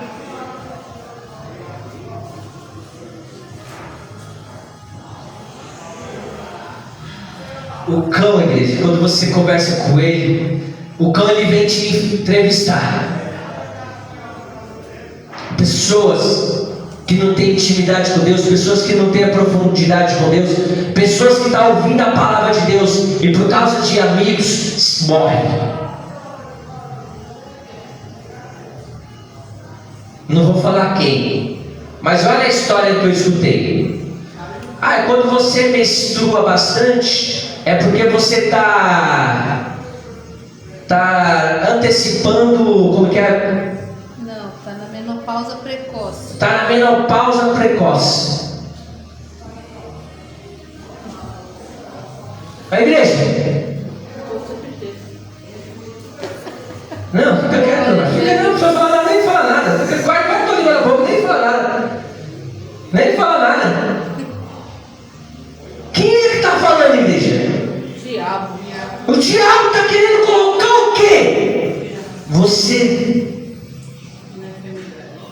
O cão, igreja, quando você conversa com ele, o cão ele vem te entrevistar. Pessoas que não têm intimidade com Deus, pessoas que não têm a profundidade com Deus, pessoas que estão ouvindo a palavra de Deus e por causa de amigos morrem. Não vou falar quem, mas olha a história que eu escutei. Quando você menstrua bastante, é porque você está antecipando, como que é? Não, está na menopausa precoce. Está na menopausa precoce. A igreja? Não, fica quieto, não. Fica não, precisa falar, nem fala nada. Fica quase todo mundo na boca, nem fala nada. Nem fala nada. Quem é que está falando, igreja? Diabo. O diabo está querendo colocar o quê? Você.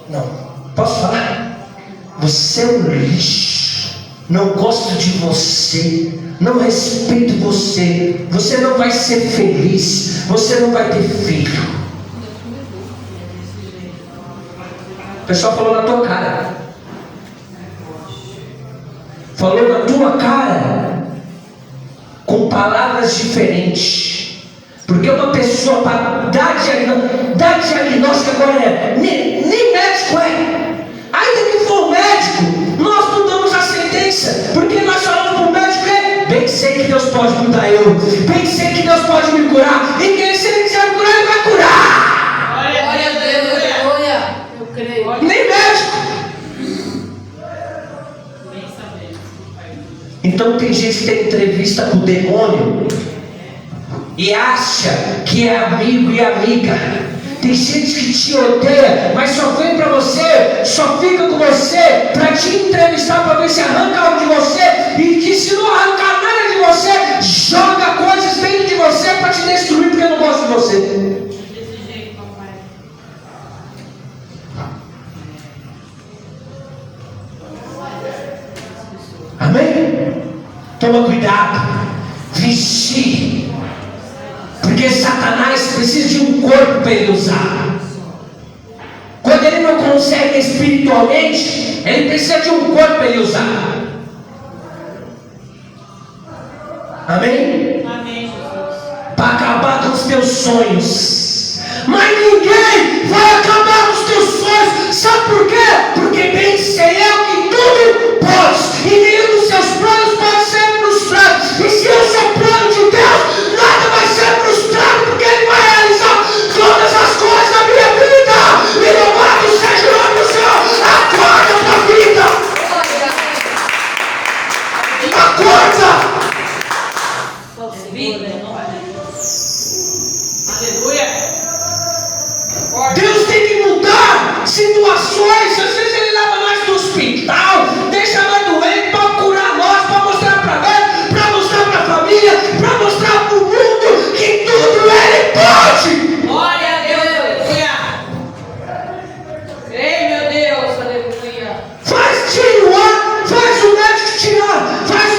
Não, posso falar? Você é um lixo. não gosto de você, não respeito você, você não vai ser feliz, você não vai ter filho. O pessoal falou na tua cara, falou na tua cara, com palavras diferentes, porque uma pessoa para dar diagnóstico agora nem médico é, ainda que for médico, nós não damos a sentença, porque nós falamos para o médico bem sei que Deus pode mudar eu, bem sei que Deus pode me curar, e que se Ele quiser me curar, Ele vai curar. Glória a Deus, aleluia. Eu creio. Nem médico. Então tem gente que tem entrevista com o demônio e acha que é amigo e amiga. Tem gente que te odeia, mas só vem para você, só fica com você para te entrevistar, para ver se arranca algo de você, e que se não arrancar nada de você, joga coisas dentro de você para te destruir, porque não gosta de você. Desse jeito, papai. Amém? Toma cuidado, vigie. Porque Satanás precisa de um corpo para ele usar. Quando ele não consegue espiritualmente, ele precisa de um corpo para ele usar. Amém? Amém, Jesus. Para acabar com os teus sonhos. Mas ninguém vai acabar com os teus sonhos. Sabe por quê? Porque bem sei eu que tudo pode, e nenhum dos seus planos pode ser frustrado. E se eu sou plano de Deus, nada vai ser frustrado, porque Ele vai realizar todas as coisas da minha vida. E louvado seja o nome do Senhor. Acorda para a vida. Acorda. Aleluia. Deus tem que mudar situações. Às vezes Ele leva nós para o hospital, deixa nós doentes para curar nós, para mostrar para nós, para mostrar para a família, para mostrar para o mundo que tudo Ele pode. Glória a Deus, aleluia. Ei, meu Deus, aleluia. Faz o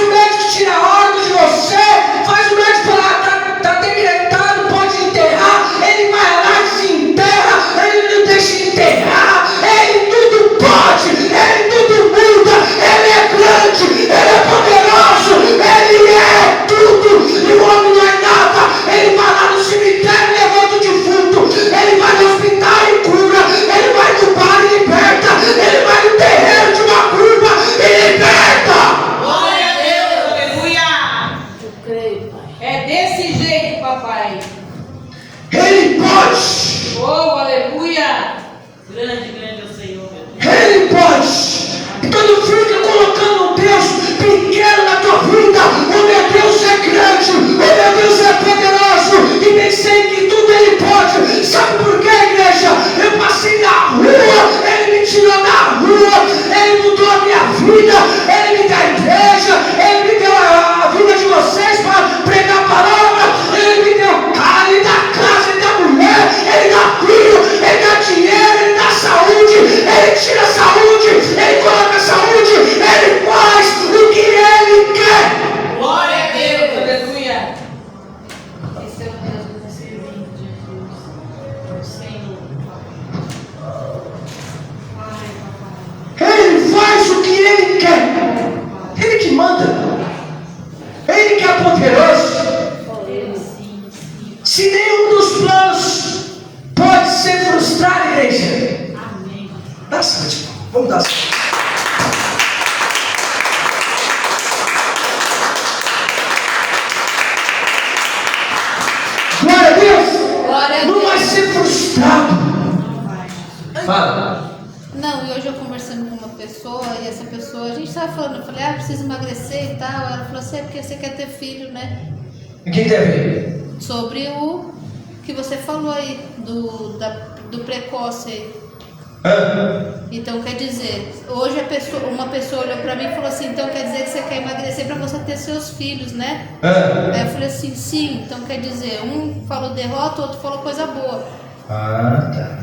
médico tirar órgão de você, faz o médico falar, está decretado, pode enterrar, ele vai lá e se enterra, ele não deixa enterrar, ele tudo pode, ele tudo muda, ele é grande, ele é poderoso, ele é tudo, e o homem não é nada. Ele vai lá no cemitério e levanta o defunto, ele vai no hospital e cura, ele vai no bar e liberta, ele vai no terreiro de uma curva e liberta. Glória a Deus, aleluia. Eu creio, Pai. É desse jeito, papai. Ele pode, Oh, aleluia. Grande é o Senhor, meu Deus. ele pode. Então não fica colocando um Deus pequeno na tua vida. O meu Deus é grande, o meu Deus é poderoso, e bem sei que tudo Ele pode. Sabe por quê, igreja? Eu passei na rua, Ele me tirou da rua, Ele mudou a minha vida, Ele me dá a igreja, Ele me deu a vida de vocês para pregar a palavra, Ele me deu cara, Ele dá casa, Ele dá mulher, Ele dá filho, Ele dá dinheiro, Ele dá saúde, Ele tira a saúde, Ele coloca a saúde, Ele faz o que Ele quer. Glória a Deus, aleluia. Esse é o Deus que nós servimos, Jesus. O Senhor. Ai, papai. Ele faz o que Ele quer, Ele que manda, Ele que é poderoso. Sim. Se nenhum dos planos pode ser frustrado, igreja, Amém. dá salva de palmas. Vamos dar salva. Glória a Deus. Glória a Não vai Deus. ser frustrado. Não vai. Fala. Não, e hoje eu conversando com uma pessoa, e essa pessoa, a gente estava falando, eu falei, preciso emagrecer e tal. Ela falou assim, é porque você quer ter filho, né? O que tem a ver? Sobre o que você falou aí, do precoce aí. Então quer dizer, hoje uma pessoa olhou pra mim e falou assim, então quer dizer que você quer emagrecer pra você ter seus filhos, né? Aí eu falei assim, sim, então quer dizer, um falou derrota, o outro falou coisa boa. Tá.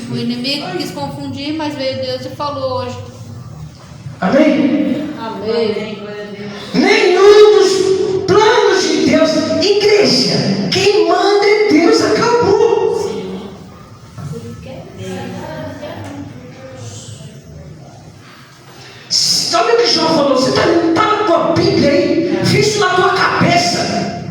O inimigo quis confundir, mas veio Deus e falou hoje. Amém? Amém. Amém. Glória a Deus. Nenhum dos planos de Deus. Igreja, quem manda é Deus, acabou. Sim. Sabe o que João falou? Você está limpando com a Bíblia aí? Fiz isso na tua cabeça.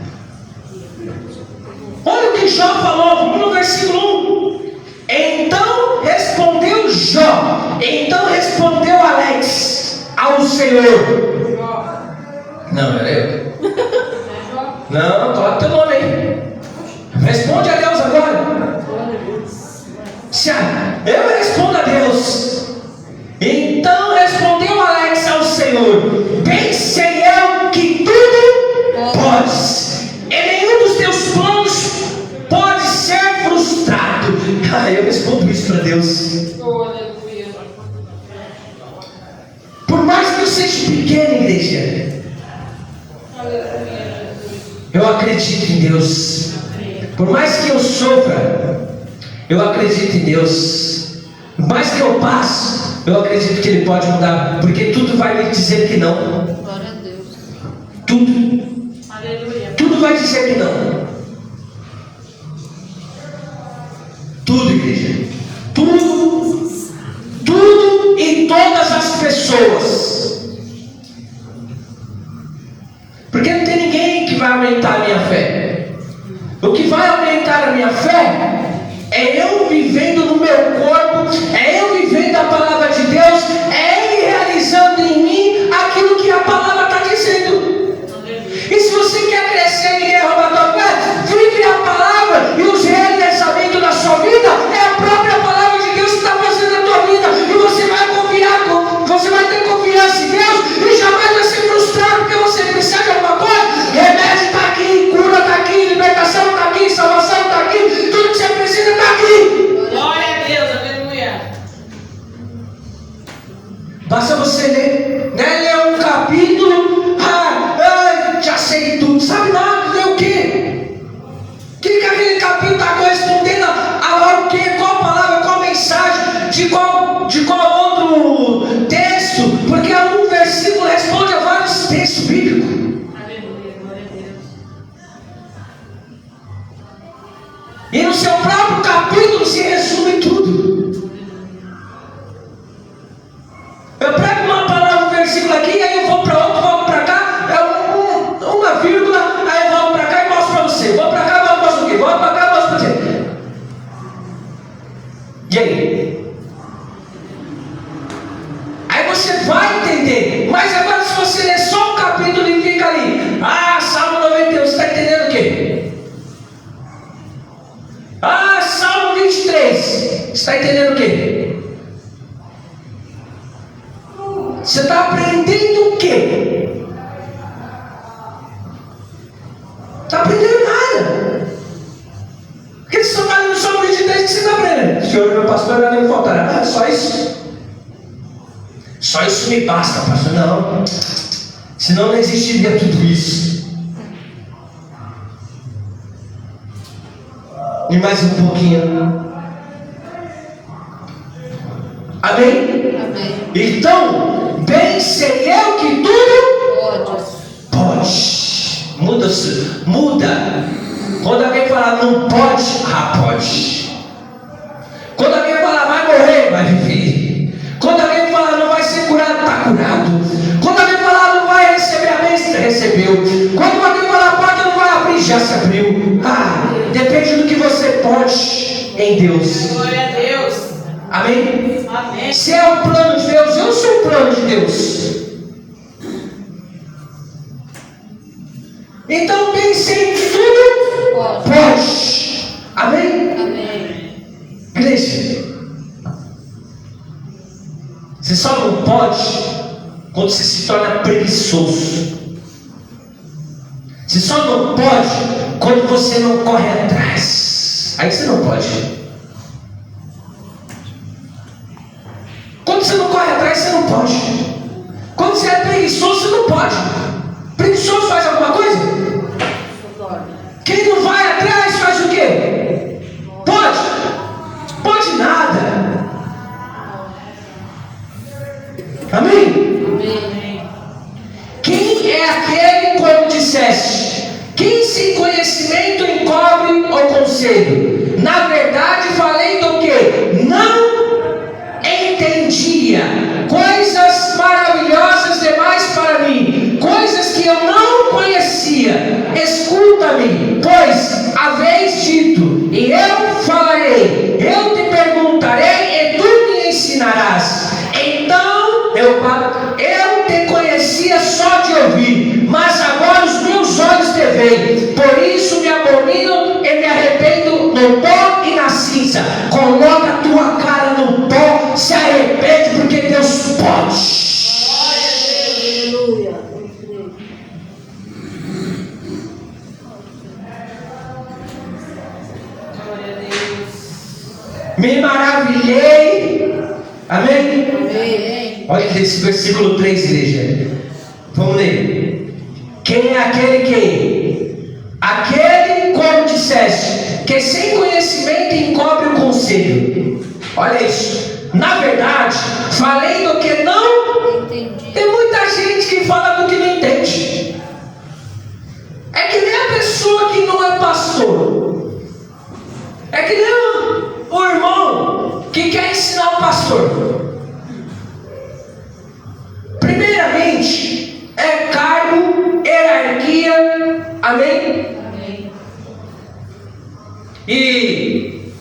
Olha o que Jó falou, vamos no versículo 1. Então respondeu Jó, então respondeu Alex ao Senhor. Não, era eu. Não, coloca teu nome aí. Responde a Deus agora. Eu respondo a Deus. Então respondeu Alex ao Senhor: bem sei eu que tudo podes, e nenhum dos teus planos pode ser frustrado. Eu respondo isso para Deus. Aleluia. Por mais que eu seja pequeno, igreja, Aleluia. eu acredito em Deus. Por mais que eu sofra, eu acredito em Deus. Por mais que eu passe, eu acredito que Ele pode mudar, porque tudo vai me dizer que não. Glória a Deus. Tudo. Aleluia. Tudo vai dizer que não. Tudo, igreja. Tudo. Tudo e todas as pessoas. Porque não tem ninguém que vai aumentar a minha fé. O que vai aumentar a minha fé é eu vivendo no meu corpo, é eu vivendo a palavra de Deus, é Ele realizando em mim aquilo que a palavra está dizendo. E se você quer crescer, ninguém rouba a tua fé, vive a palavra e os realizamentos da sua vida é a própria palavra de Deus que está fazendo na tua vida. E você vai confiar, você vai ter confiança em Deus e jamais vai se frustrar porque você precisa de alguma coisa. Remédio está aqui, cura está aqui, libertação está aqui, salvação está aqui, tudo que você precisa está aqui. Glória a Deus. Aleluia. Basta você ler, né? Ler um capítulo, já sei tudo, sabe nada, ler o quê? O que aquele capítulo está correspondendo a o quê? Qual palavra, qual mensagem, de qual outro texto? Porque um versículo responde a vários textos bíblicos. Aleluia. Glória a Deus. E no seu próprio capítulo se resume tudo. Eu prego uma palavra, um versículo aqui, aí eu vou para outro, volto para cá, uma vírgula, aí eu volto para cá e mostro para você. Vou para cá, mostro o quê? Volto para cá, mostro para você. E aí? Aí você vai entender. Mas agora se você ler só um capítulo e fica ali, Salmo 91, você está entendendo o quê? Salmo 23, você está entendendo o quê? Você está aprendendo o quê? Está aprendendo nada. Porque você está lendo só o 23 que você está aprendendo. Senhor, meu pastor, nada me faltará. Só isso. Só isso me basta, pastor. Não. Senão não existiria tudo isso. E mais um pouquinho. Amém? Amém. Então, bem sei eu que tudo Pode. muda. Quando alguém falar não pode, pode. Quando alguém falar vai morrer, vai viver. Quando alguém falar não vai ser curado, está curado. Quando alguém falar não vai receber a bênção, recebeu. Quando alguém falar a porta não vai abrir, já se abriu. Depende do que você pode em Deus. Glória a Deus. Amém? Amém. Se é o plano de Deus, eu sou o plano de Deus. Então pensei que tudo pode. Amém? Amém. Igreja, você só não pode quando você se torna preguiçoso. Você só não pode quando você não corre atrás. Aí você não pode. Quando você não corre atrás, você não pode. Quando você é preguiçoso, você não pode. Preguiçoso faz alguma coisa? Quem não vai atrás faz o quê? Pode? Pode nada. Amém? Amém. conhecimento encobre o conselho. Na verdade, falei do que não entendia, coisas maravilhosas demais para mim, coisas que eu não conhecia. Escuta-me, pois haveis dito, e eu falarei, eu te perguntarei, e tu me ensinarás. Então eu te conhecia só de ouvir, mas agora os meus olhos te veem. Por isso me abomino e me arrependo no pó e na cinza. Coloca a tua cara no pó, se arrepende, porque Deus pode. Aleluia. Glória a Deus. Me maravilhei. Amém? Amém. Olha esse versículo 3, igreja. Vamos ler. Quem é aquele que? Aquele, como disseste, que sem conhecimento encobre o conselho. Olha isso. Na verdade, falei do que não Entendi. tem muita gente que fala do que não entende. É que nem a pessoa que não é pastor. É que nem o irmão que quer ensinar o pastor. Primeiramente, é cargo, hierarquia, amém? Amém. E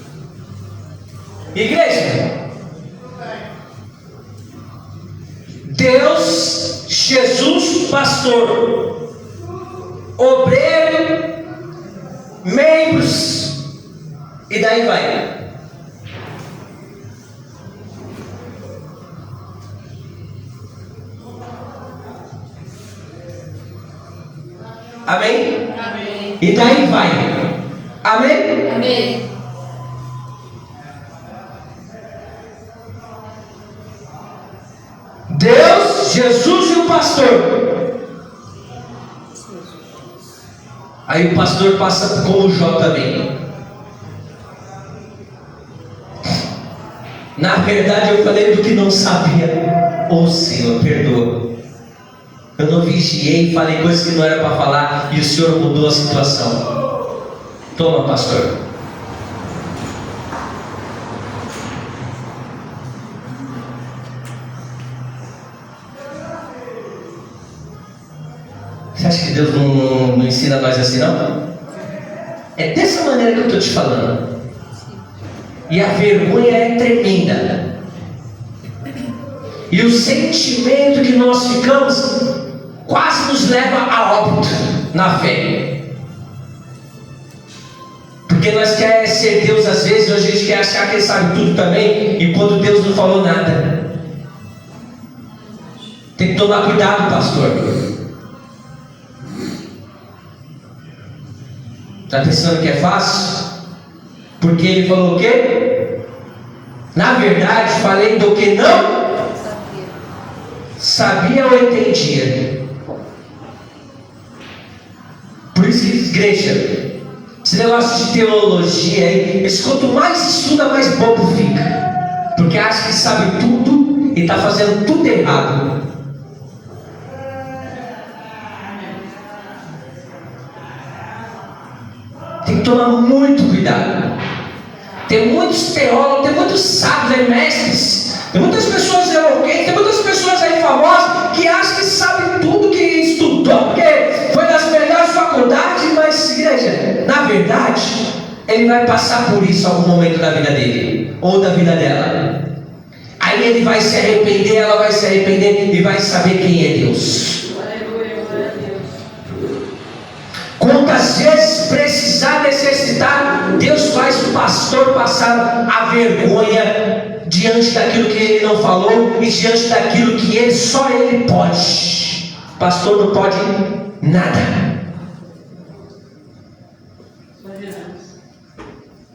igreja, Deus, Jesus, pastor, obreiro, membros, e daí vai. Amém? Amém. E daí vai. Amém? Amém. Deus, Jesus e o pastor. Aí o pastor passa como Jó também. Na verdade eu falei do que não sabia. Ô Senhor, perdoa. Eu não vigiei, falei coisas que não era para falar e o Senhor mudou a situação. Toma, pastor. Você acha que Deus não ensina nós assim, não? É dessa maneira que eu estou te falando. E a vergonha é tremenda. E o sentimento que nós ficamos quase nos leva a óbito na fé. Porque nós queremos ser Deus às vezes, hoje a gente quer achar que Ele sabe tudo também, e quando Deus não falou nada. Tem que tomar cuidado, pastor. Está pensando que é fácil? Porque Ele falou o quê? Na verdade, falei do que não sabia ou entendia. Por isso que, igreja, esse negócio de teologia aí, quanto mais estuda, mais bobo fica. Porque acha que sabe tudo e está fazendo tudo errado. Tem que tomar muito cuidado. Tem muitos teólogos, tem muitos sábios aí, mestres. Tem muitas pessoas eloquentes, tem muitas pessoas aí famosas que acham que sabem tudo que estudou, porque foi nas melhores faculdades, mas, igreja, na verdade, ele vai passar por isso em algum momento da vida dele, ou da vida dela. Aí ele vai se arrepender, ela vai se arrepender e vai saber quem é Deus. Aleluia, glória a Deus. Quantas vezes precisar, necessitar, Deus faz o pastor passar a vergonha diante daquilo que ele não falou e diante daquilo que ele, só ele pode. O pastor não pode nada.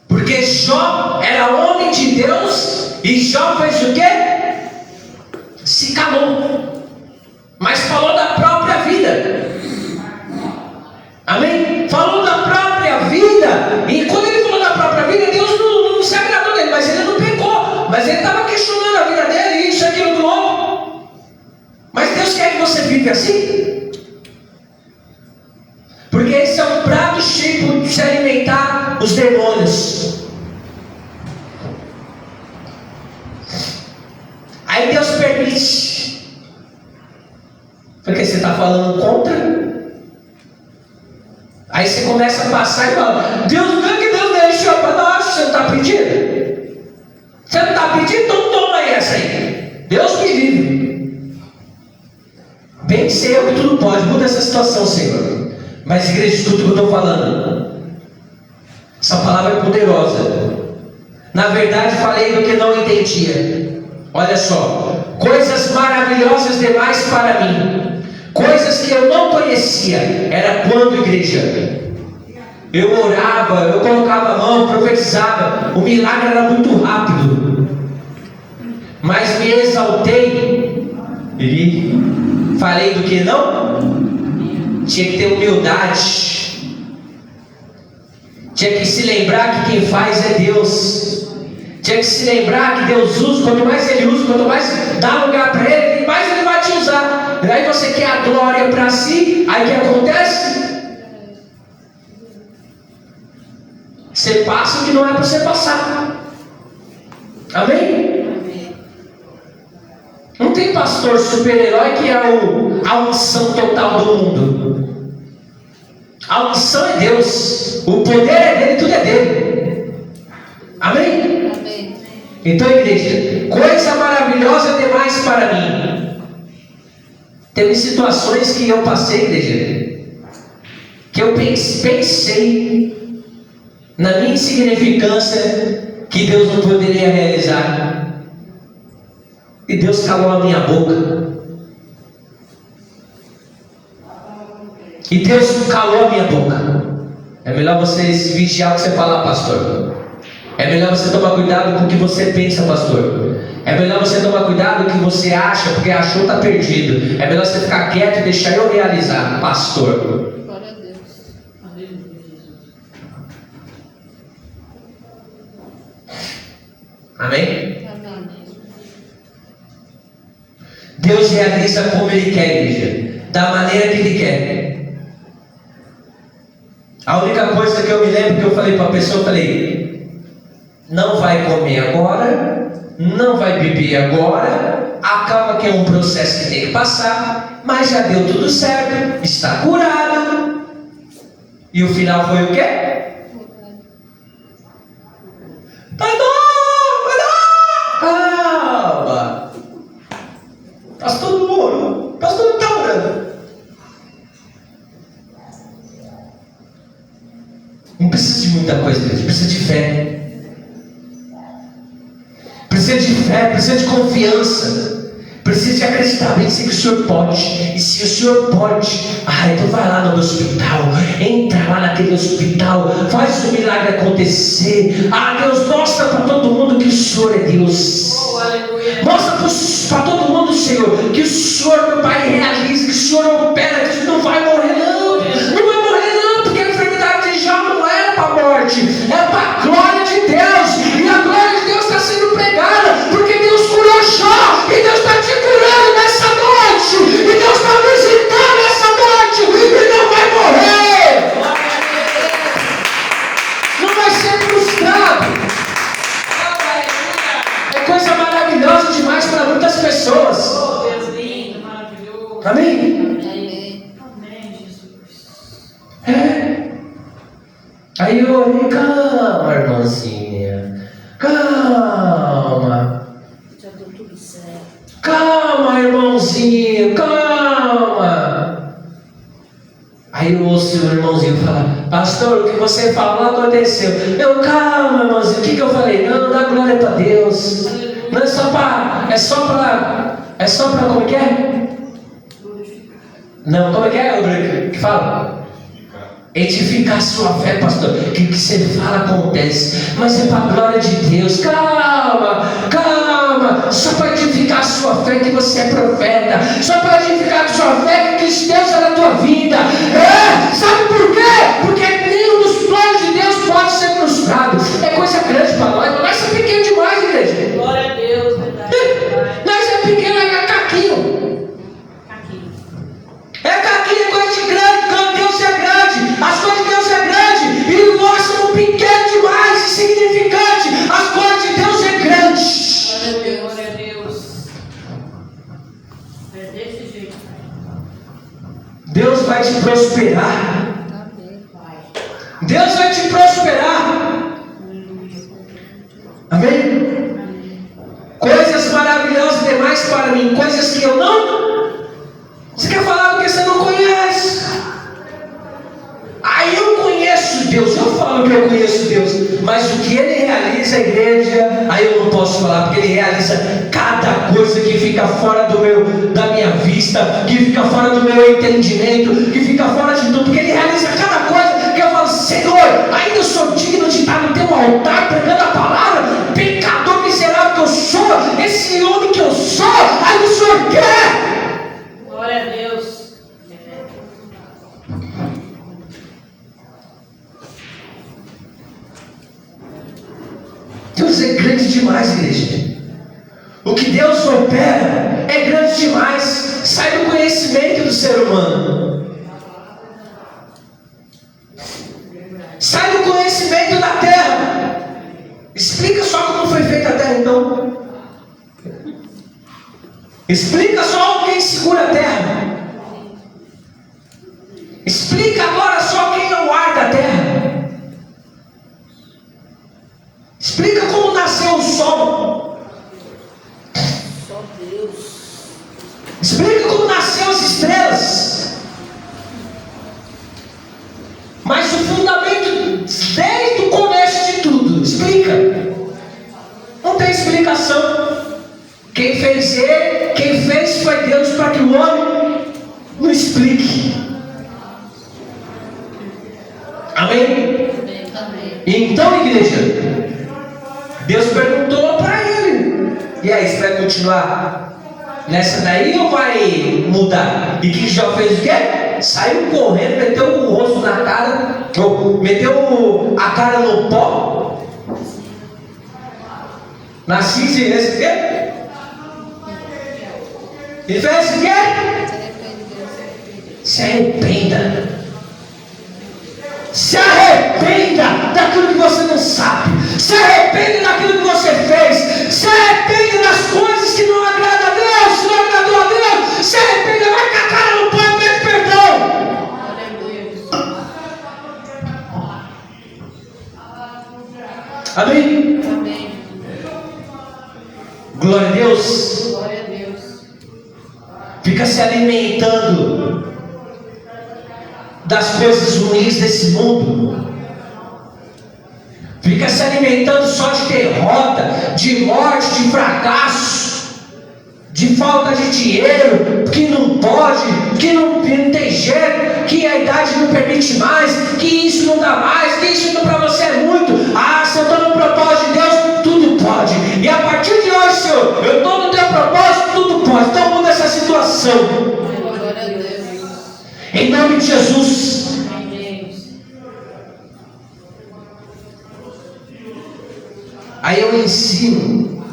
Porque Jó era homem de Deus e Jó fez o quê? Se calou, mas falou da própria vida. Amém? Falou da própria vida. E quando ele falou da própria vida, Deus não se agradou dele, mas ele não pecou. Mas ele estava questionando a vida dele, isso, aquilo, do outro. Mas Deus quer que você vive assim? Porque esse é um prato prato cheio para se alimentar os demônios. Aí Deus permite. Porque você está falando contra. Aí você começa a passar e fala: Deus, não é que Deus deixou para nós, você não está pedindo? Você não está pedindo? Então toma aí essa aí. Deus me livre. Bem sei eu que tudo pode, muda essa situação, Senhor. Mas igreja, escuta o que eu estou falando. Essa palavra é poderosa. Na verdade, falei do que não entendia. Olha só, coisas maravilhosas demais para mim, coisas que eu não conhecia. Era quando, igreja, eu orava, eu colocava a mão, profetizava, o milagre era muito rápido, mas me exaltei e falei do que não. Tinha que ter humildade, tinha que se lembrar que quem faz é Deus. Tinha que se lembrar que Deus usa, quanto mais Ele usa, quanto mais dá lugar para Ele, mais Ele vai te usar. E aí você quer a glória para si, aí o que acontece? Você passa o que não é para você passar. Amém? Não tem pastor super-herói que é a unção total do mundo. A unção é Deus, o poder é dele, tudo é dele. Amém? Então, igreja, coisa maravilhosa demais para mim. Teve situações que eu passei, igreja, que eu pensei na minha insignificância que Deus não poderia realizar. E Deus calou a minha boca. E Deus calou a minha boca. É melhor você vigiar o que você fala, pastor. É melhor você tomar cuidado com o que você pensa, pastor. É melhor você tomar cuidado com o que você acha, porque achou está perdido. É melhor você ficar quieto e deixar eu realizar, pastor. Glória a Deus. Amém? Amém. Deus realiza como Ele quer, igreja, da maneira que Ele quer. A única coisa que eu me lembro que eu falei para a pessoa, eu falei: não vai comer agora, não vai beber agora, acaba que é um processo que tem que passar, mas já deu tudo certo, está curado. E o final foi o quê? Calma. Pastor não orou, pastor não está orando. Não precisa de muita coisa, precisa de fé. Precisa de fé, precisa de confiança, precisa de acreditar bem que o Senhor pode. E se o Senhor pode, então vai lá no hospital, entra lá naquele hospital, faz o milagre acontecer. Deus, mostra para todo mundo que o Senhor é Deus. Mostra para todo mundo, Senhor, que o Senhor, meu Pai, realiza, que o Senhor opera, que o Senhor não vai morrer não, não vai morrer não, porque a enfermidade já não era para a morte, é para a glória de Deus. E a glória de Deus está sendo pregada, porque Deus curou Jó, e Deus está te curando nessa noite, e Deus está visitando essa noite, e não vai morrer, não vai ser frustrado. É coisa maravilhosa demais para muitas pessoas. Deus lindo, maravilhoso. Amém? Amém, Jesus. Aí eu olhei: calma, irmãzinha, calma. Já deu tudo certo. Calma, irmãozinho, calma. Aí eu ouço o irmãozinho falar: pastor, o que você falou aconteceu. Eu: calma, irmãozinho, o que eu falei? Não, dá glória para Deus. Não é só para, como que é? Não, como é que é, que fala? Edificar a sua fé, pastor. O que você fala acontece, mas é para a glória de Deus. Calma, calma. Só para edificar a sua fé que você é profeta. Só para edificar a sua fé que Deus é na tua vida. Sabe por quê? Porque nenhum dos planos de Deus pode ser frustrado. É coisa grande para nós. Nós somos pequenos demais, igreja. Glória a Deus, verdade. Nós é pequeno, é caquinho. Aqui. É caquinho, é coisa de grande. Quando Deus é grande, as coisas de Deus é grande. Deus vai te prosperar. Amém? Coisas maravilhosas demais para mim, coisas que eu não. Você quer falar porque você não conhece? Aí eu conheço Deus, eu falo que eu conheço Deus, mas o que Ele realiza, a igreja, aí eu não posso falar, porque Ele realiza cada coisa que fica fora da minha vista, que fica fora do meu entendimento, que fica fora de tudo, porque Ele realiza cada coisa que eu falo, Senhor, ainda eu sou digno de estar no teu altar, pregando a palavra, pecador miserável que eu sou, esse homem que eu sou, aí o Senhor quer. Glória a Deus. Deus é grande demais, igreja. O que Deus opera é grande demais. Sai do conhecimento do ser humano. Sai do conhecimento da terra. Explica só como foi feita a terra, então. Explica só quem segura a terra. Explica agora só quem é o ar da terra. Explica como nasceu o sol. Só Deus. Explica como nasceu as estrelas. Mas o fundamento, desde o começo de tudo, explica. Não tem explicação. Quem fez ele, quem fez foi Deus, para que o homem não explique. Amém? Amém. Então, igreja, Deus perguntou para ele: e aí, você vai continuar nessa daí ou vai mudar? E que já fez o quê? Saiu correndo, meteu o rosto na cara, meteu a cara no pó, na cinza, e fez o quê? E fez o quê? Se arrependa. Se arrependa daquilo que você não sabe. Se arrependa daquilo que você fez. Se arrependa das coisas que não agradam a Deus. Se não agradou a Deus, se arrependa, vai com a cara no pão e pede perdão. Amém? Amém. Glória a Deus. Glória a Deus. Fica se alimentando das coisas ruins desse mundo. Fica se alimentando só de derrota, de morte, de fracasso, de falta de dinheiro, que não pode, que não tem jeito, que a idade não permite mais, que isso não dá mais, que isso não para você é muito. Ah, se eu estou no propósito de Deus, tudo pode. E a partir de hoje, Senhor, eu estou no teu propósito, tudo pode. Então muda essa situação. Glória a Deus. Em nome de Jesus. Aí eu ensino.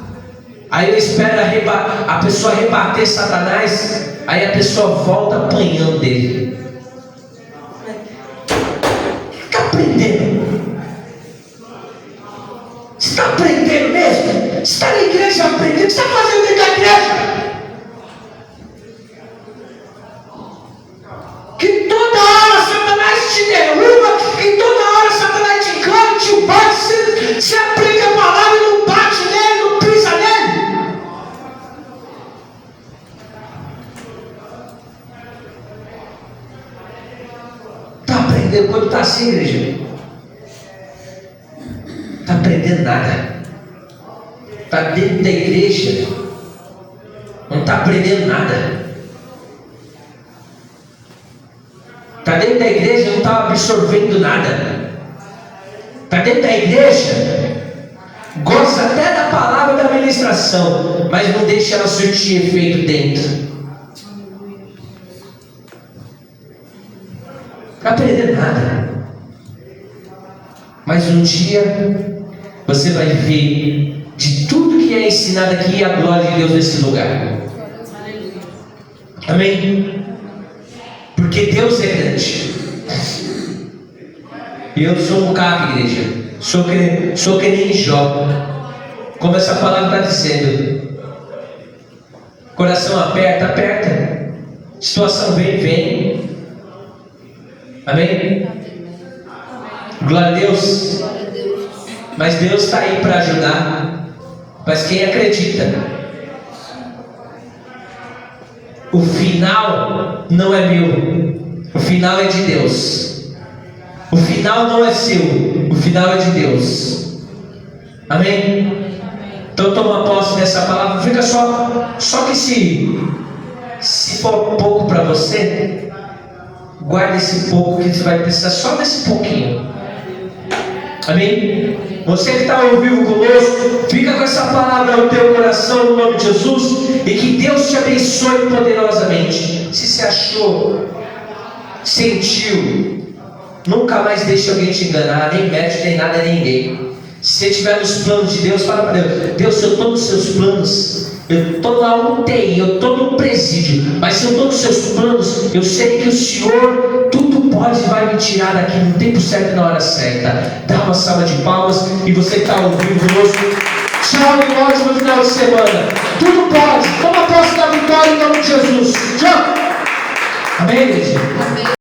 Aí eu espero a pessoa rebater Satanás. Aí a pessoa volta apanhando dele. Fica aprendendo. Você está aprendendo mesmo? Você está na igreja aprendendo? O que você está fazendo dentro da igreja? Que toda hora Satanás te derruba, que toda hora Satanás te engana, te bate, você aplica a palavra e não bate nele, não pisa nele. Está aprendendo quando está assim, igreja? Está aprendendo nada. Está dentro da igreja, não está aprendendo nada. Está dentro da igreja, não está absorvendo nada. Está dentro da igreja, gosta até da palavra da ministração, mas não deixa ela surtir efeito dentro. Não está aprendendo nada. Mas um dia você vai ver de tudo que é ensinado aqui a glória de Deus nesse lugar. Amém? Porque Deus é grande. E eu sou um caco, igreja. Sou que nem Jó. Como essa palavra está dizendo. Coração aperta, aperta. Situação vem, vem. Amém? Glória a Deus. Glória a Deus. Mas Deus está aí para ajudar. Mas quem acredita? O final não é meu. O final é de Deus. O final não é seu. O final é de Deus. Amém? Então toma posse dessa palavra. Fica só que se for pouco para você, guarda esse pouco que você vai precisar só desse pouquinho. Amém? Você que está ao vivo conosco, fica com essa palavra no teu coração, no nome de Jesus, e que Deus te abençoe poderosamente. Se você achou, sentiu, nunca mais deixe alguém te enganar, nem médico, nem nada, nem ninguém. Se você estiver nos planos de Deus, fala para Deus: Deus, eu estou nos seus planos, eu estou na UTI, eu estou no presídio, mas se eu estou nos seus planos, eu sei que o Senhor tudo pode e vai me tirar daqui no tempo certo e na hora certa. Dá uma salva de palmas. E você que está ao vivo conosco, tchau e um ótimo final de semana. Tudo pode. Toma posse da vitória em nome de Jesus. Tchau. Amém, igreja? Amém.